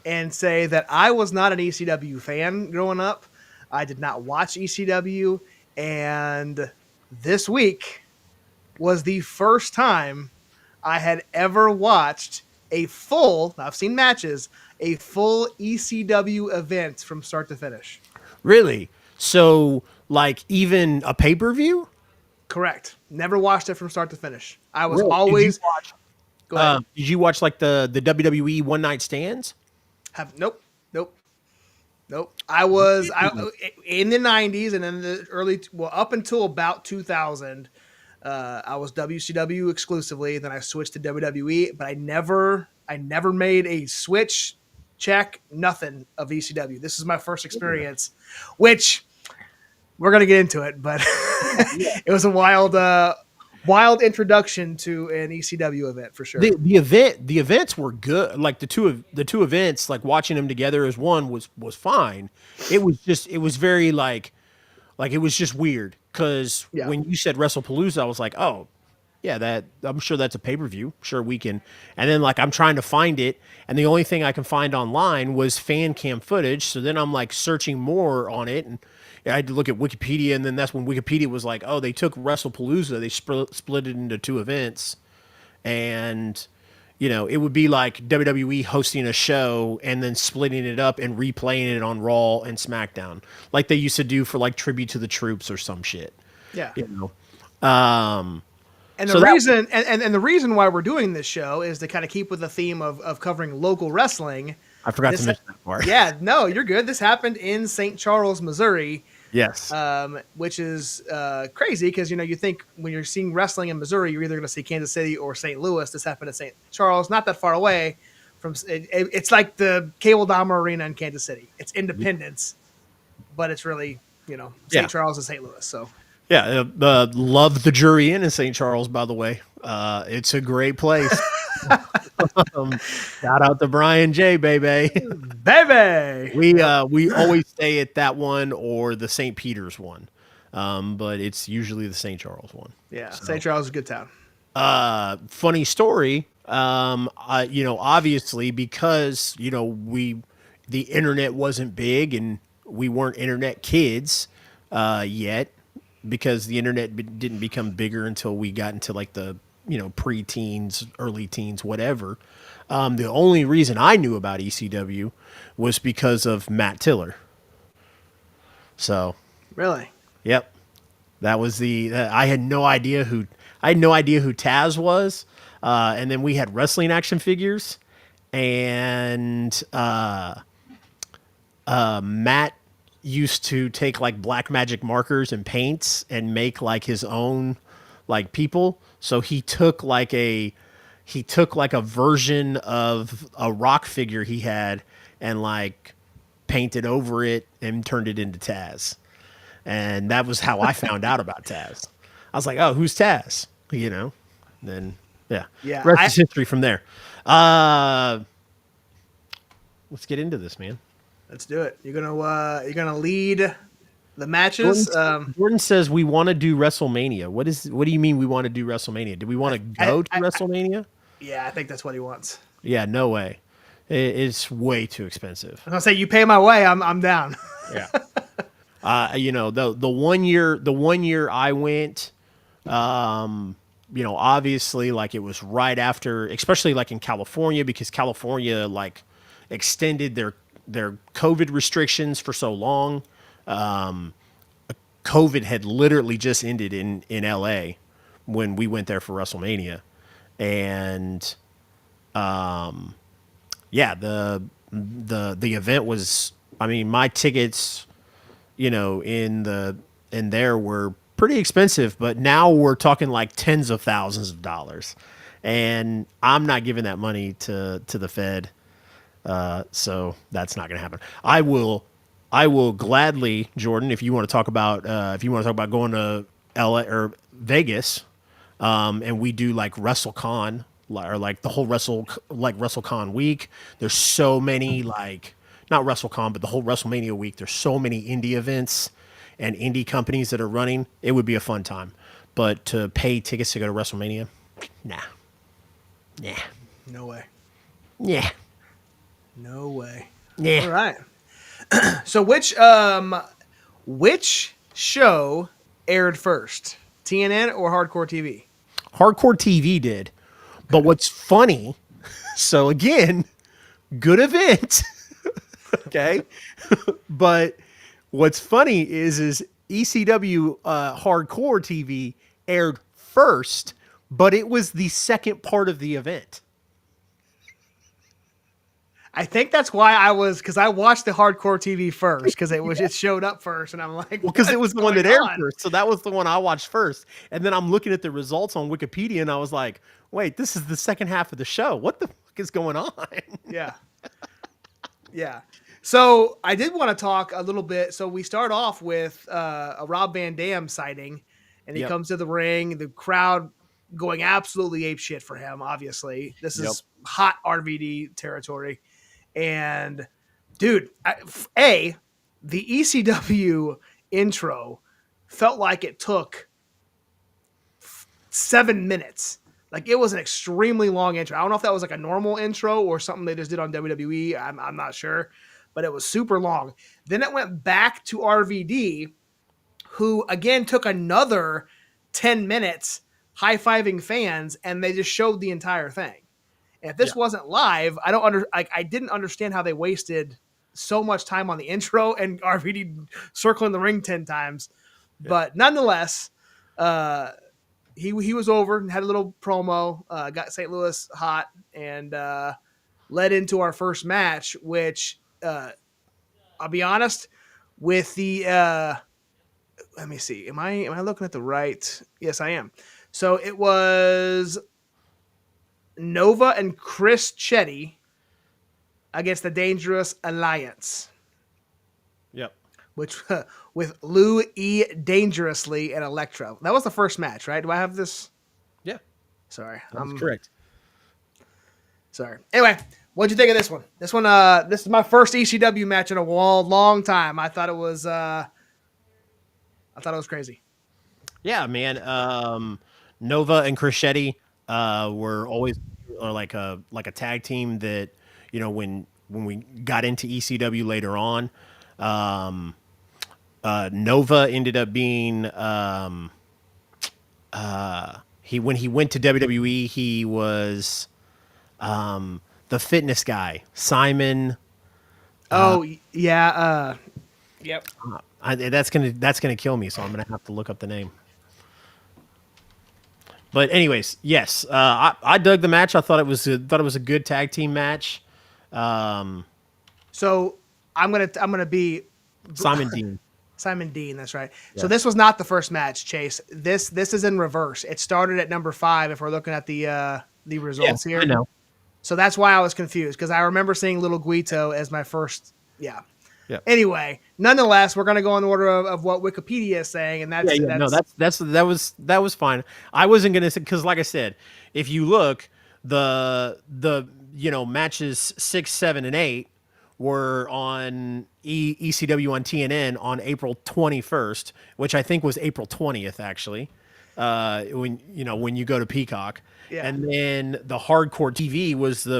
and say that I was not an ECW fan growing up. I did not watch ECW, and this week was the first time I had ever watched a full, I've seen matches, a full ECW event from start to finish. Really? So, like, even a pay-per-view? Correct. Never watched it from start to finish. I was Really? always... Go ahead. Did you watch, like, the WWE one-night stands? Nope. I was in the 90s and in the up until about 2000. I was WCW exclusively. Then I switched to WWE, but I never made a switch, check, nothing of ECW. This is my first experience, which we're gonna get into it. But it was a wild introduction to an ECW event for sure. The events were good. Like the two events, like watching them together as one was fine. It was very like it was just weird because when you said WrestlePalooza, I was like, oh yeah, that I'm sure that's a pay-per-view. Sure we can. And then like I'm trying to find it, and the only thing I can find online was fan cam footage. So then I'm like searching more on it, and I had to look at Wikipedia, and then that's when Wikipedia was like, oh, they took WrestlePalooza, they split it into two events, and it would be like WWE hosting a show and then splitting it up and replaying it on Raw and SmackDown, like they used to do for like Tribute to the Troops or some shit. Yeah. And the reason why we're doing this show is to kind of keep with the theme of covering local wrestling. I forgot to mention that part. Yeah, no, you're good. This happened in St. Charles, Missouri. Yes. Which is crazy because, you think when you're seeing wrestling in Missouri, you're either going to see Kansas City or St. Louis. This happened in St. Charles, not that far away from it's like the Cable Dahmer Arena in Kansas City. It's Independence, but it's really, St. Charles and St. Louis. So. Yeah, love the Jury Inn in St. Charles, by the way. It's a great place. Shout out to Brian J, baby. We always stay at that one or the St. Peter's one, but it's usually the St. Charles one. Yeah, so. St. Charles is a good town. Funny story. Obviously because the internet wasn't big and we weren't internet kids yet. Because the internet didn't become bigger until we got into like the pre-teens, early teens, whatever. The only reason I knew about ECW was because of Matt Tiller. So really, yep, that was I had no idea who Taz was, and then we had wrestling action figures, and Matt used to take like black magic markers and paints and make like his own like people. So he took like a version of a rock figure he had and like painted over it and turned it into Taz. And that was how I found out about Taz. I was like, oh, who's Taz? Then yeah. Rest is history from there. Let's get into this, man. Let's do it. You're gonna lead the matches. Jordan says we want to do WrestleMania. What do you mean we want to do WrestleMania? Do we want to go to WrestleMania? Yeah, I think that's what he wants. Yeah, no way. It's way too expensive. I was gonna say you pay my way, I'm down. Yeah. The 1 year I went, obviously, like, it was right after, especially like in California, because California like extended their COVID restrictions for so long. COVID had literally just ended in LA when we went there for WrestleMania. And yeah, the event was, I mean, my tickets, in there were pretty expensive, but now we're talking like tens of thousands of dollars. And I'm not giving that money to the Fed. So that's not going to happen. I will gladly, Jordan, if you want to talk about going to LA or Vegas, and we do like WrestleCon or like the whole WrestleCon week. There's so many, like, not WrestleCon, but the whole WrestleMania week. There's so many indie events and indie companies that are running. It would be a fun time. But to pay tickets to go to WrestleMania, nah. No way. Yeah. No way. Yeah. All right. So which show aired first? TNN or Hardcore TV? Hardcore TV did. But what's funny, so again, good event. Okay. But what's funny is ECW Hardcore TV aired first, but it was the second part of the event. I think that's why because I watched the Hardcore TV first because it showed up first, and I'm like, Well, because it was the one that going aired on? first, so that was the one I watched first. And then I'm looking at the results on Wikipedia, and I was like, "Wait, this is the second half of the show. What the fuck is going on?" Yeah. Yeah. So I did want to talk a little bit. So we start off with a Rob Van Dam sighting, and he Yep. comes to the ring, the crowd going absolutely apeshit for him. Obviously, this is hot RVD territory. And dude, the ECW intro felt like it took 7 minutes. Like, it was an extremely long intro. I don't know if that was like a normal intro or something they just did on WWE. I'm not sure, but it was super long. Then it went back to RVD, who again took another 10 minutes high-fiving fans, and they just showed the entire thing. And if this wasn't live, I didn't understand how they wasted so much time on the intro and RVD circling the ring 10 times. Yeah. But nonetheless, he was over and had a little promo, got St. Louis hot, and led into our first match, which I'll be honest with the let me see. Am I looking at the right? Yes, I am. So it was Nova and Chris Chetty against the Dangerous Alliance. Yep. Which with Lou E. Dangerously and Electro. That was the first match, right? Do I have this? Yeah. Sorry. That's correct. Sorry. Anyway, what'd you think of this one? This one, this is my first ECW match in a long time. I thought it was crazy. Yeah, man. Nova and Chris Chetty were always like a tag team that, when we got into ECW later on, Nova ended up being when he went to WWE, he was the fitness guy, Simon. Yep. That's gonna kill me, so I'm gonna have to look up the name. But anyways, yes, I dug the match. I thought it was a good tag team match. So I'm gonna be Simon Dean. Simon Dean, that's right. Yeah. So this was not the first match, Chase. This is in reverse. It started at number 5 if we're looking at the results here. I know. So that's why I was confused, because I remember seeing Little Guito as my first. Yeah. Anyway, nonetheless, we're gonna go in order of what Wikipedia is saying, and that was fine. I wasn't gonna say, because like I said, if you look, the matches 6, 7, and 8 were on ECW on TNN on April 21st, which I think was April 20th actually. When you go to Peacock, and then the Hardcore TV was the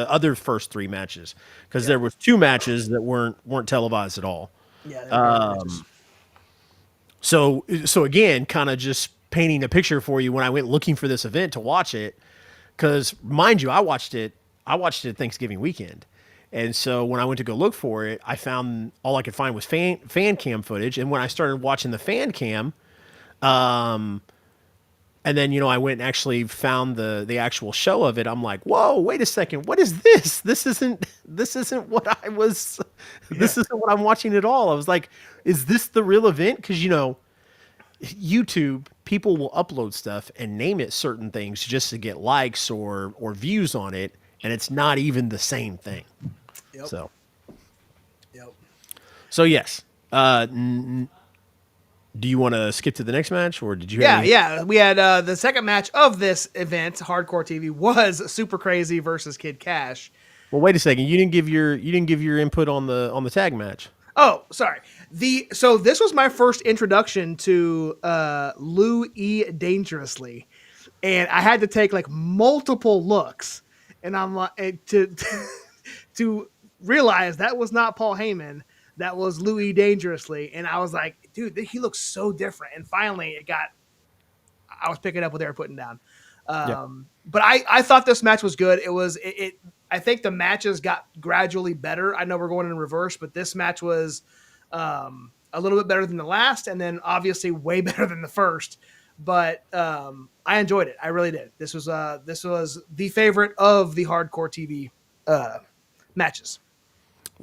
other first 3 matches, because there was 2 matches that weren't televised at all. Yeah. So again, kind of just painting a picture for you when I went looking for this event to watch it. Because mind you, I watched it Thanksgiving weekend. And so when I went to go look for it, I found all I could find was fan cam footage. And when I started watching the fan cam, and then, I went and actually found the actual show of it. I'm like, whoa, wait a second. What is this? This isn't what I was, this isn't what I'm watching at all. I was like, is this the real event? Because, YouTube, people will upload stuff and name it certain things just to get likes or views on it. And it's not even the same thing. Yep. So yes. Do you want to skip to the next match, or did you? Yeah. We had the second match of this event, Hardcore TV, was Super Crazy versus Kid Cash. Well, wait a second. You didn't give your input on the tag match. Oh, sorry. So this was my first introduction to Lou E Dangerously, and I had to take like multiple looks, and I'm like to realize that was not Paul Heyman. That was Louis Dangerously. And I was like, dude, he looks so different. And finally I was picking up what they were putting down. But I thought this match was good. I think the matches got gradually better. I know we're going in reverse, but this match was a little bit better than the last. And then obviously way better than the first, but I enjoyed it. I really did. This was the favorite of the Hardcore TV matches.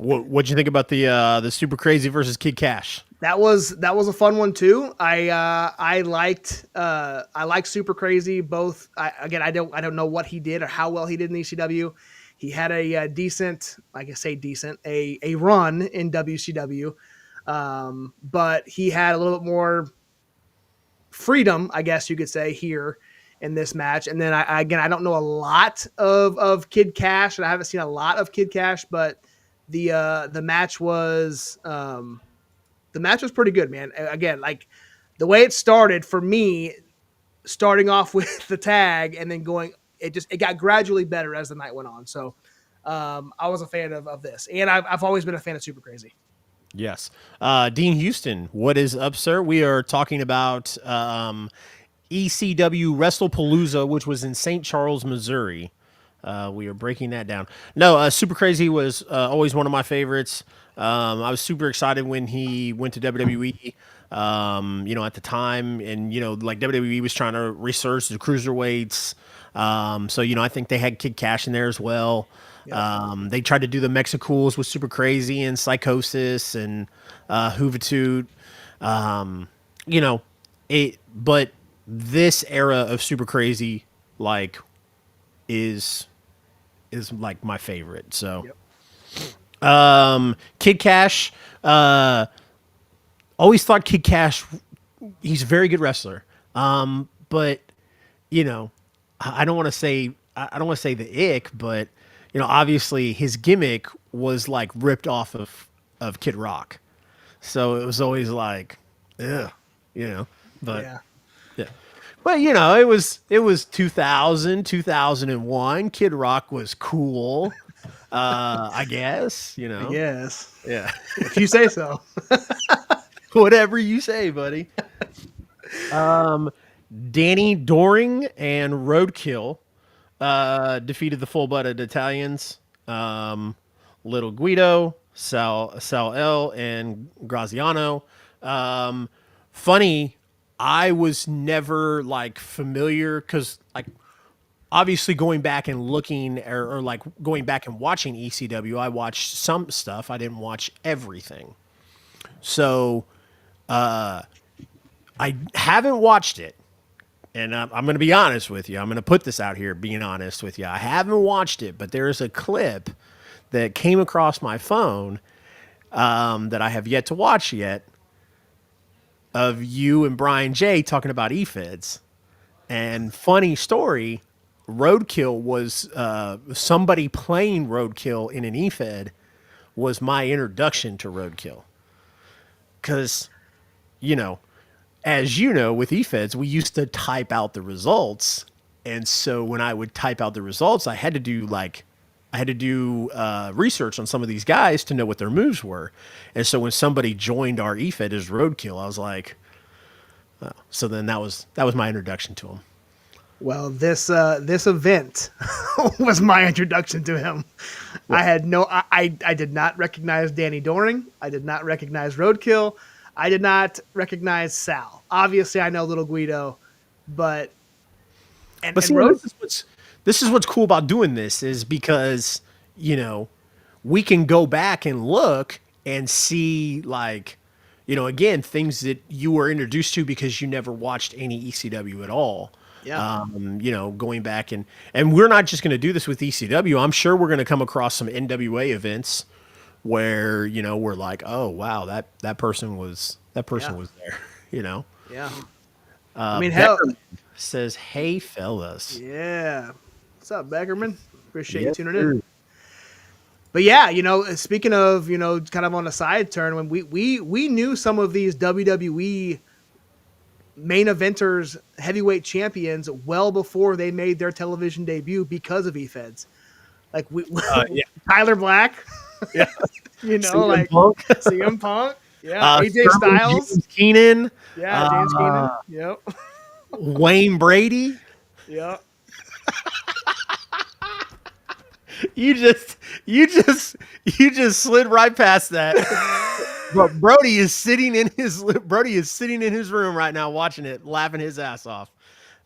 What'd you think about the Super Crazy versus Kid Cash? That was a fun one too. I liked Super Crazy. Both. I don't know what he did or how well he did in ECW. He had a decent, a run in WCW, but he had a little bit more freedom, I guess you could say, here in this match. And then I don't know a lot of Kid Cash, and I haven't seen a lot of Kid Cash, but the match was pretty good, man. Again, like the way it started for me, starting off with the tag and then going, it got gradually better as the night went on. So I was a fan of this, and I've always been a fan of Super Crazy. Yes. Dean Houston, what is up, sir? We are talking about ECW Wrestlepalooza, which was in St. Charles, Missouri. We are breaking that down. No, Super Crazy was always one of my favorites. I was super excited when he went to WWE, at the time. And, like WWE was trying to research the cruiserweights. So, I think they had Kid Cash in there as well. Yep. They tried to do the Mexicools with Super Crazy and Psychosis and Juventud. But this era of Super Crazy, like, is like my favorite. So, Kid Cash, always thought Kid Cash, he's a very good wrestler. But I don't want to say the ick, but obviously his gimmick was like ripped off of Kid Rock. So it was always like, but yeah. But it was 2000, 2001. Kid Rock was cool. I guess, Yes. Yeah. If you say so. Whatever you say, buddy. Danny Doring and Roadkill defeated the full-blooded Italians. Little Guido, Sal L, and Graziano. Funny, I was never like familiar because like obviously going back and looking or like going back and watching ECW, I watched some stuff. I didn't watch everything. So I haven't watched it. And I'm going to be honest with you. I'm going to put this out here being honest with you. I haven't watched it, but there is a clip that came across my phone that I have yet to watch yet of you and Brian J talking about EFEDs. And funny story, Roadkill was somebody playing Roadkill in an EFED was my introduction to Roadkill. Because, as you know, with EFEDs, we used to type out the results. And so when I would type out the results, I had to do research on some of these guys to know what their moves were. And so when somebody joined our EFED as Roadkill, I was like, So then that was my introduction to him. Well, this event was my introduction to him. I had I did not recognize Danny Doring. I did not recognize Roadkill. I did not recognize Sal. Obviously, I know Little Guido, but See, Road. This is what's cool about doing this is because we can go back and look and see again things that you were introduced to because you never watched any ECW at all. Yeah. Going back and we're not just going to do this with ECW. I'm sure we're going to come across some NWA events where we're like, oh wow, that person was there. Yeah. I mean, hell. Says, hey fellas. Yeah. What's up, Beckerman? Appreciate Yes, you tuning sir. in. But yeah, speaking of, kind of on a side turn, when we knew some of these WWE main eventers, heavyweight champions, well before they made their television debut because of E-Feds. Like Tyler Black, Yeah. CM Punk. CM Punk, yeah, AJ Styles, James Keenan, yeah, James Keenan, yep, Wayne Brady. yep. You just slid right past that. But Brody is sitting in his room right now watching it, laughing his ass off.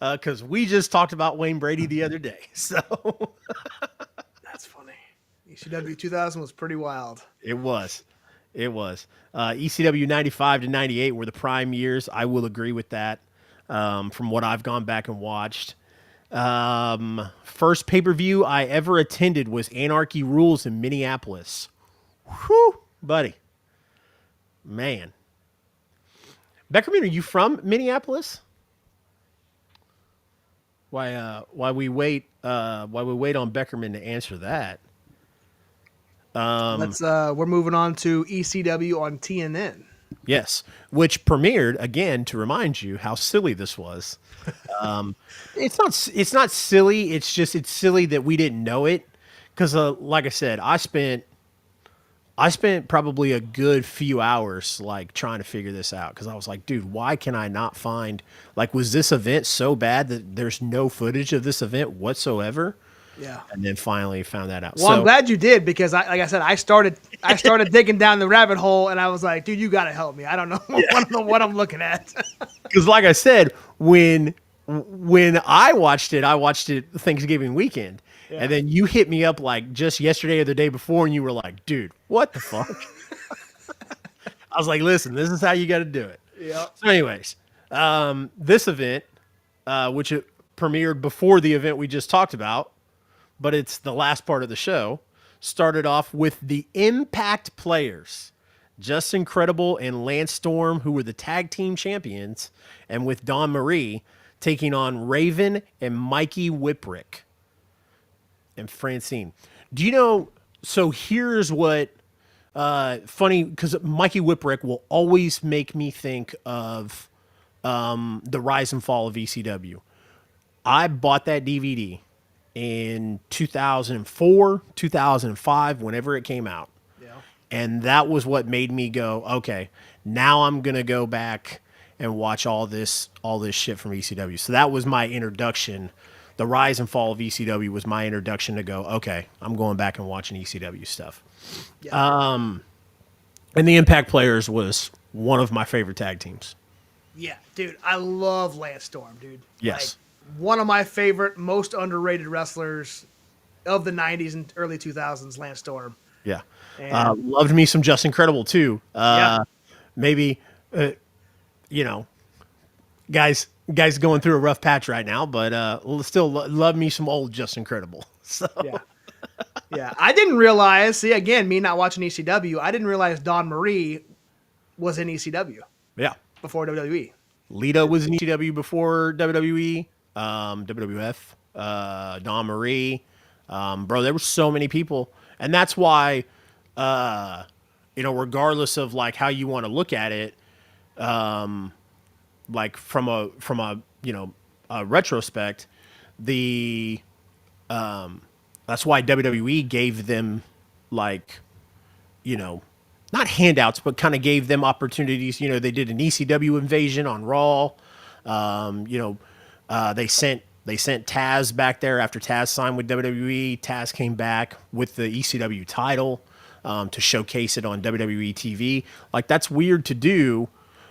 Because we just talked about Wayne Brady the other day. So That's funny. ECW 2000 was pretty wild. It was. ECW 95 to 98 were the prime years. I will agree with that. From what I've gone back and watched. First pay-per-view I ever attended was Anarchy Rules in Minneapolis. Whew, buddy. Man. Beckerman, are you from Minneapolis? While we wait on Beckerman to answer that. We're moving on to ECW on TNN. Yes, which premiered again to remind you how silly this was. It's not silly. It's silly that we didn't know it because, like I said, I spent probably a good few hours trying to figure this out because I was like, dude, why can I not find was this event so bad that there's no footage of this event whatsoever? Yeah. And then finally found that out. Well, I'm glad you did because I started digging down the rabbit hole and I was like, dude, you got to help me. I don't know. I don't know what I'm looking at. Because like I said, when I watched it Thanksgiving weekend. Yeah. And then you hit me up just yesterday or the day before and you were like, dude, what the fuck? I was like, listen, this is how you got to do it. Yeah. So anyways, this event, which it premiered before the event we just talked about, but it's the last part of the show, started off with the Impact players, Justin Credible and Lance Storm, who were the tag team champions, and with Dawn Marie taking on Raven and Mikey Whipwreck and Francine. Do you know, so here's what, funny, because Mikey Whipwreck will always make me think of the rise and fall of ECW. I bought that DVD in 2004, 2005, whenever it came out. Yeah. And that was what made me go, okay, now I'm going to go back and watch all this shit from ECW. So that was my introduction. The rise and fall of ECW was my introduction to go, okay, I'm going back and watching ECW stuff. Yeah. And the Impact Players was one of my favorite tag teams. Yeah, dude, I love Lance Storm, dude. Yes. One of my favorite, most underrated wrestlers of the 90s and early 2000s, Lance Storm. Yeah. Loved me some Justin Credible, too. Maybe, guys going through a rough patch right now, but still love me some old Justin Credible. So. Yeah. I didn't realize, see, again, me not watching ECW, I didn't realize Dawn Marie was in ECW. Yeah. Before WWE. Lita was in ECW before WWE. WWF, Dawn Marie, bro, there were so many people, and that's why, regardless of how you want to look at it, from a retrospect, that's why WWE gave them not handouts, but kind of gave them opportunities. You know, they did an ECW invasion on Raw. They sent Taz back there after Taz signed with WWE. Taz came back with the ECW title to showcase it on WWE TV. Like, that's weird to do,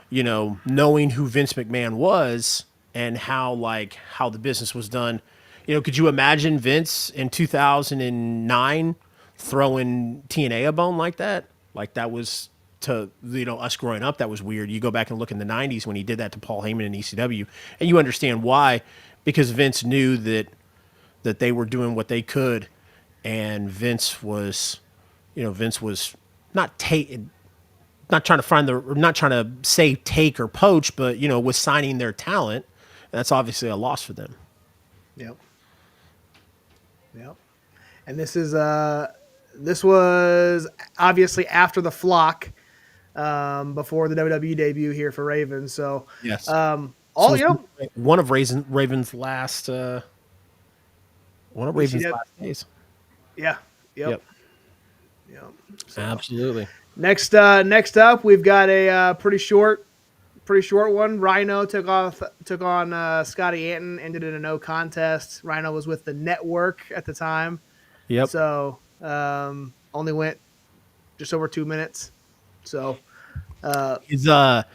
you know, knowing who Vince McMahon was and how the business was done. You know, could you imagine Vince in 2009 throwing TNA a bone like that? Like, that was, to, you know, us growing up, that was weird. You go back and look in the 90s when he did that to Paul Heyman in ECW, and you understand why, because Vince knew that they were doing what they could, and Vince was not not trying to say take or poach, but, you know, was signing their talent. And that's obviously a loss for them. Yep. And this was obviously after the Flock, before the WWE debut here for Raven. So Yes. One of Raven's last days. Yeah. Yep. So, absolutely. Next up, we've got a pretty short one. Rhino took on Scotty Anton, ended in a no contest. Rhino was with the Network at the time. Yep. So only went just over 2 minutes. So He's love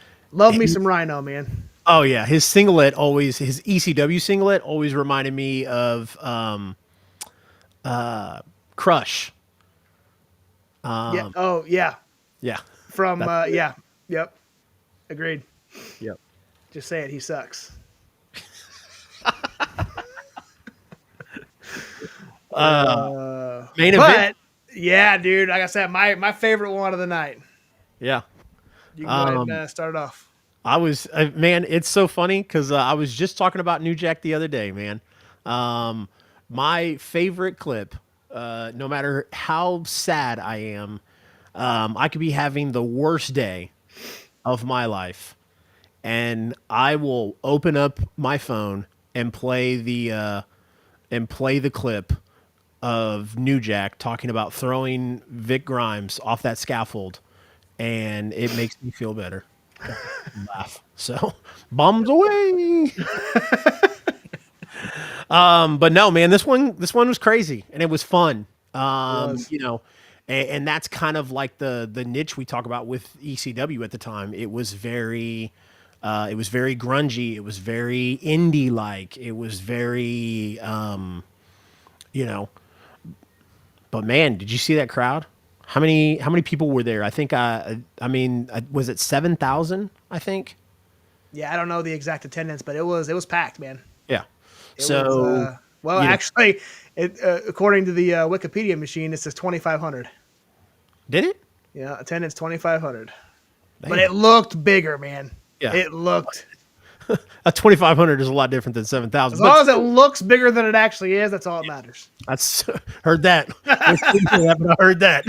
me some Rhino, man. Oh yeah, his ECW singlet always reminded me of Crush. Yeah. Oh yeah. Yeah. From yeah. Yep. Agreed. Yep. Just say it. He sucks. Main event. Yeah, dude. Like I said, my favorite one of the night. Yeah. You can go ahead and start it off. Man, it's so funny because I was just talking about New Jack the other day, man. My favorite clip, no matter how sad I am, I could be having the worst day of my life, and I will open up my phone and play the clip of New Jack talking about throwing Vic Grimes off that scaffold, and it makes me feel better. Laugh. So, bums away. But no, man, this one was crazy and it was fun. You know, and that's kind of like the niche we talk about with ECW at the time. It was very grungy. It was very indie like. It was very, you know. But man, did you see that crowd? How many people were there? I think was it 7,000? I think. Yeah, I don't know the exact attendance, but it was packed, man. Yeah. Actually, according to the Wikipedia machine, it says 2,500. Did it? Yeah, attendance 2,500. But it looked bigger, man. Yeah. It looked. A 2,500 is a lot different than 7,000. As long as it looks bigger than it actually is, that's all that matters. That's heard that. I heard that.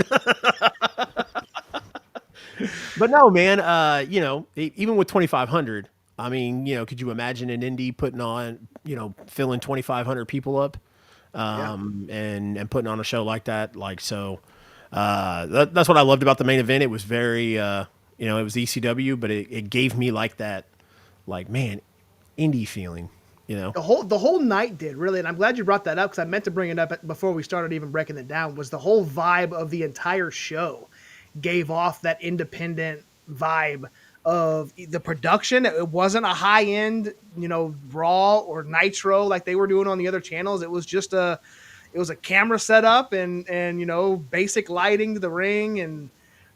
But no, man. You know, even with 2,500, I mean, you know, could you imagine an indie putting on, you know, filling 2,500 people up, and putting on a show like that? Like, so, that's what I loved about the main event. It was very, you know, it was ECW, but it gave me like that, like, man, indie feeling, you know. The whole night did, really, and I'm glad you brought that up because I meant to bring it up before we started even breaking it down. Was the whole vibe of the entire show gave off that independent vibe of the production. It wasn't a high end, you know, Raw or Nitro like they were doing on the other channels. It was just a camera setup and you know, basic lighting to the ring, and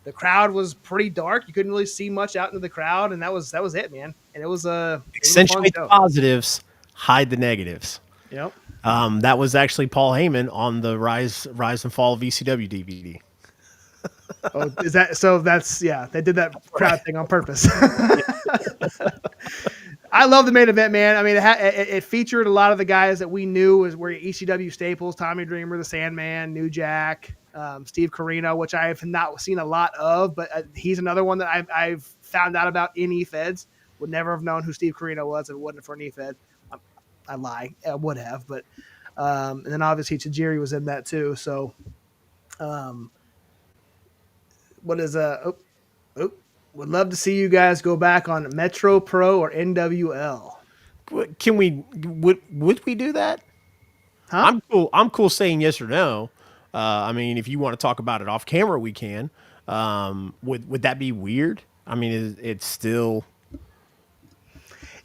the crowd was pretty dark. You couldn't really see much out into the crowd, and that was it, man. And it was accentuate the positives, hide the negatives. Yep. That was actually Paul Heyman on the Rise and Fall of ECW DVD. Oh, is that so? That's they did that crowd thing on purpose. I love the main event, man. I mean, it featured a lot of the guys that we knew were ECW staples: Tommy Dreamer, the Sandman, New Jack, Steve Corino, which I have not seen a lot of, but he's another one that I've found out about in E-Feds. Would never have known who Steve Corino was if it wasn't for an E-Fed. I lie. I would have, but and then obviously Tajiri was in that too. So what is would love to see you guys go back on Metro Pro or NWL. Can we? Would we do that? Huh? I'm cool saying yes or no. I mean, if you want to talk about it off camera, we can. Would that be weird? I mean, it's still.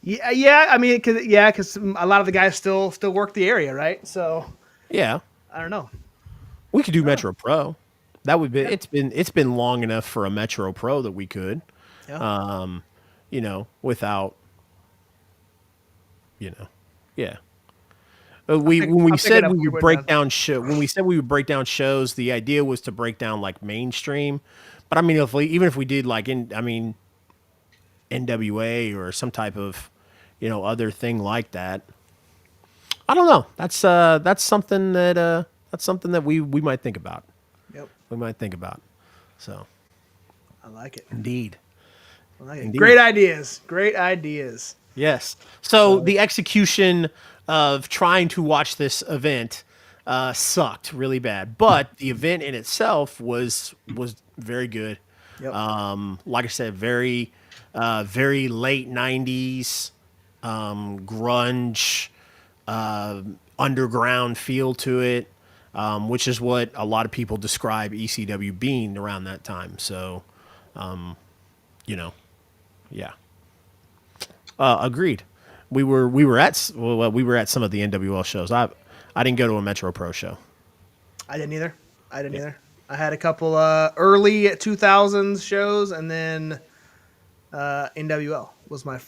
Yeah. I mean, because a lot of the guys still work the area, right? So Yeah, I don't know. we could do Metro Pro. That would be. It's been long enough for a Metro Pro that we could. Yeah. Without. Yeah. When we I'll pick said it up we when would we're break done. down when we said we would break down shows, the idea was to break down like mainstream. But I mean, even if we did like NWA or some type of other thing like that, I don't know. That's something that we might think about. Yep. We might think about. So I like it. indeed. I like it. Indeed. Great ideas. Great ideas. Yes. So the execution of trying to watch this event sucked really bad, but the event in itself was very good. Yep. Like I said, very late '90s grunge, underground feel to it, which is what a lot of people describe ECW being around that time. So, yeah. Agreed. We were at some of the NWL shows. I didn't go to a Metro Pro show. I didn't either. I had a couple early 2000s shows, and then NWL was my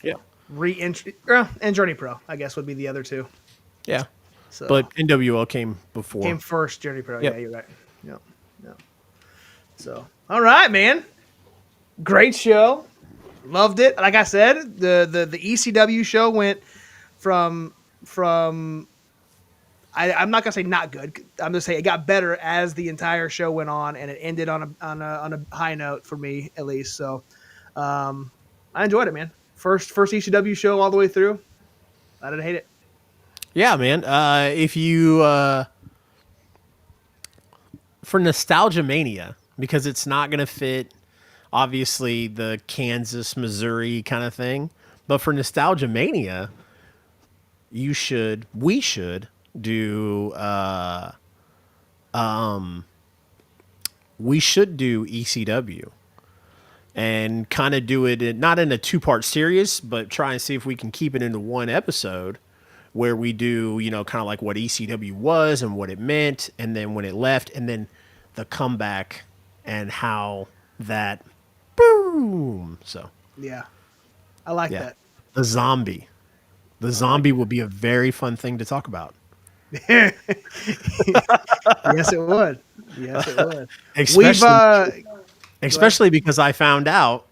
re-entry. And Journey Pro, I guess, would be the other two. Yeah. So But NWL came before. came first, Journey Pro. Yep. Yeah, you're right. Yep. So, all right, man. Great show. Loved it. Like I said, the ECW show went from I'm not gonna say not good. I'm gonna say it got better as the entire show went on, and it ended on a high note for me at least. So, I enjoyed it, man. First ECW show all the way through. I didn't hate it. Yeah, man. If you for Nostalgia Mania, because it's not gonna fit obviously the Kansas, Missouri kind of thing, but for Nostalgia Mania, we should do ECW and kind of do it not in a 2-part series, but try and see if we can keep it into one episode where we do, kind of like what ECW was and what it meant, and then when it left, and then the comeback and how that boom. So Yeah, I like that. the zombie will be a very fun thing to talk about. Yes, it would. Yes, it would. Especially because I found out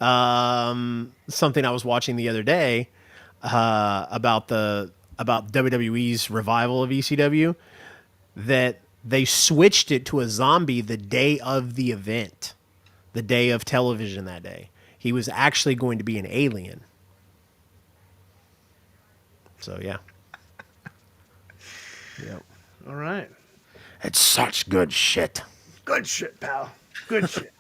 something I was watching the other day about WWE's revival of ECW, that they switched it to a zombie the day of the event, the day of television that day. He was actually going to be an alien. So, yeah. Yep. All right. It's such good shit. Good shit, pal. Good shit.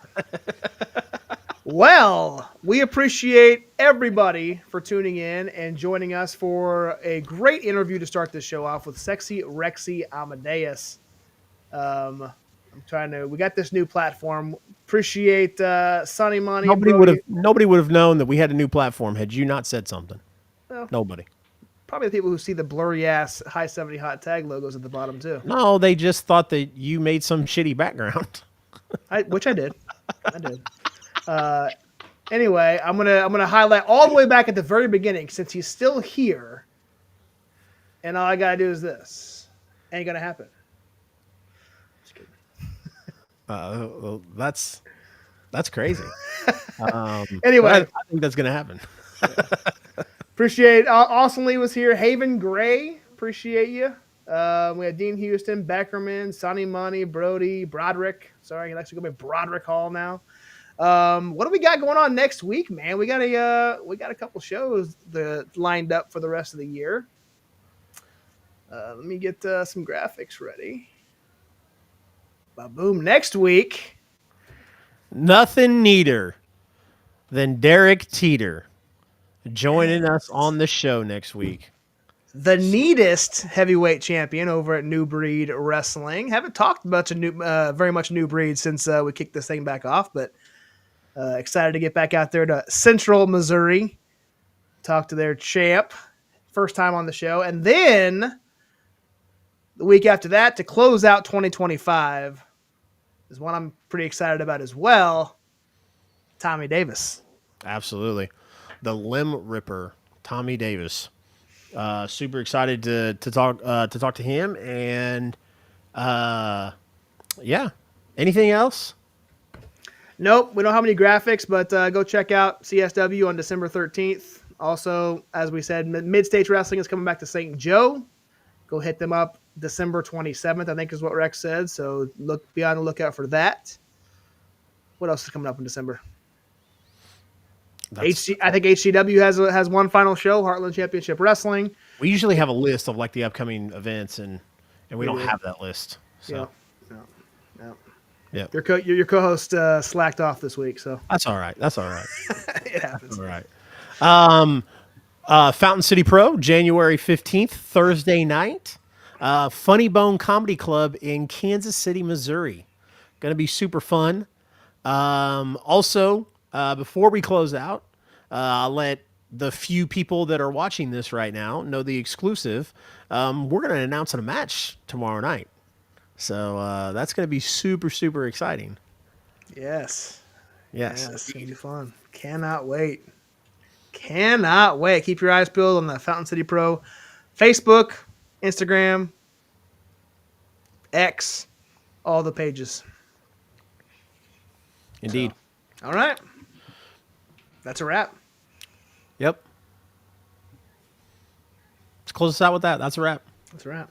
Well, we appreciate everybody for tuning in and joining us for a great interview to start this show off with sexy Wrexy Amadeus. We got this new platform. Appreciate Sonny Money. Nobody would have known that we had a new platform had you not said something. Well, Nobody. Probably the people who see the blurry ass I-70 hot tag logos at the bottom too. No, they just thought that you made some shitty background. Which I did. Anyway, I'm gonna highlight all the way back at the very beginning since he's still here, and all I gotta do is this. Ain't gonna happen. Well, that's crazy. Anyway, I think that's gonna happen. Appreciate Awesomely was here. Haven Gray, appreciate you. We had Dean Houston, Beckerman, Sonny Money, Brody, Broderick. Sorry, he likes to go by Broderick Hall now. What do we got going on next week, man? We got a couple shows lined up for the rest of the year. Let me get some graphics ready. Boom! Next week nothing neater than Derek Teeter joining us on the show next week. The neatest heavyweight champion over at New Breed Wrestling. Haven't talked much very much New Breed since we kicked this thing back off, but excited to get back out there to Central Missouri, talk to their champ, first time on the show, and then the week after that to close out 2025 is one I'm pretty excited about as well. Tommy Davis. Absolutely, the Limb Ripper, Tommy Davis. Super excited to talk to him, and yeah. Anything else? Nope, we don't have any graphics, but go check out CSW on December 13th. Also, as we said, Mid-Stage Wrestling is coming back to St. Joe. Go hit them up December 27th, I think is what Rex said. So be on the lookout for that. What else is coming up in December? I think HCW has one final show, Heartland Championship Wrestling. We usually have a list of like the upcoming events, and we don't have that list. So. No. Yeah. Your co-host slacked off this week, so That's all right. it happens. All right. Fountain City Pro, January 15th, Thursday night. Funny Bone Comedy Club in Kansas City, Missouri. Going to be super fun. Also, before we close out, I'll let the few people that are watching this right now know the exclusive. We're going to announce a match tomorrow night. So that's going to be super, super exciting. Yes. Yes. It's going to be fun. Cannot wait. Keep your eyes peeled on the Fountain City Pro Facebook, Instagram, X, all the pages. Indeed. So, all right. That's a wrap. Yep. Let's close us out with that. That's a wrap. That's a wrap.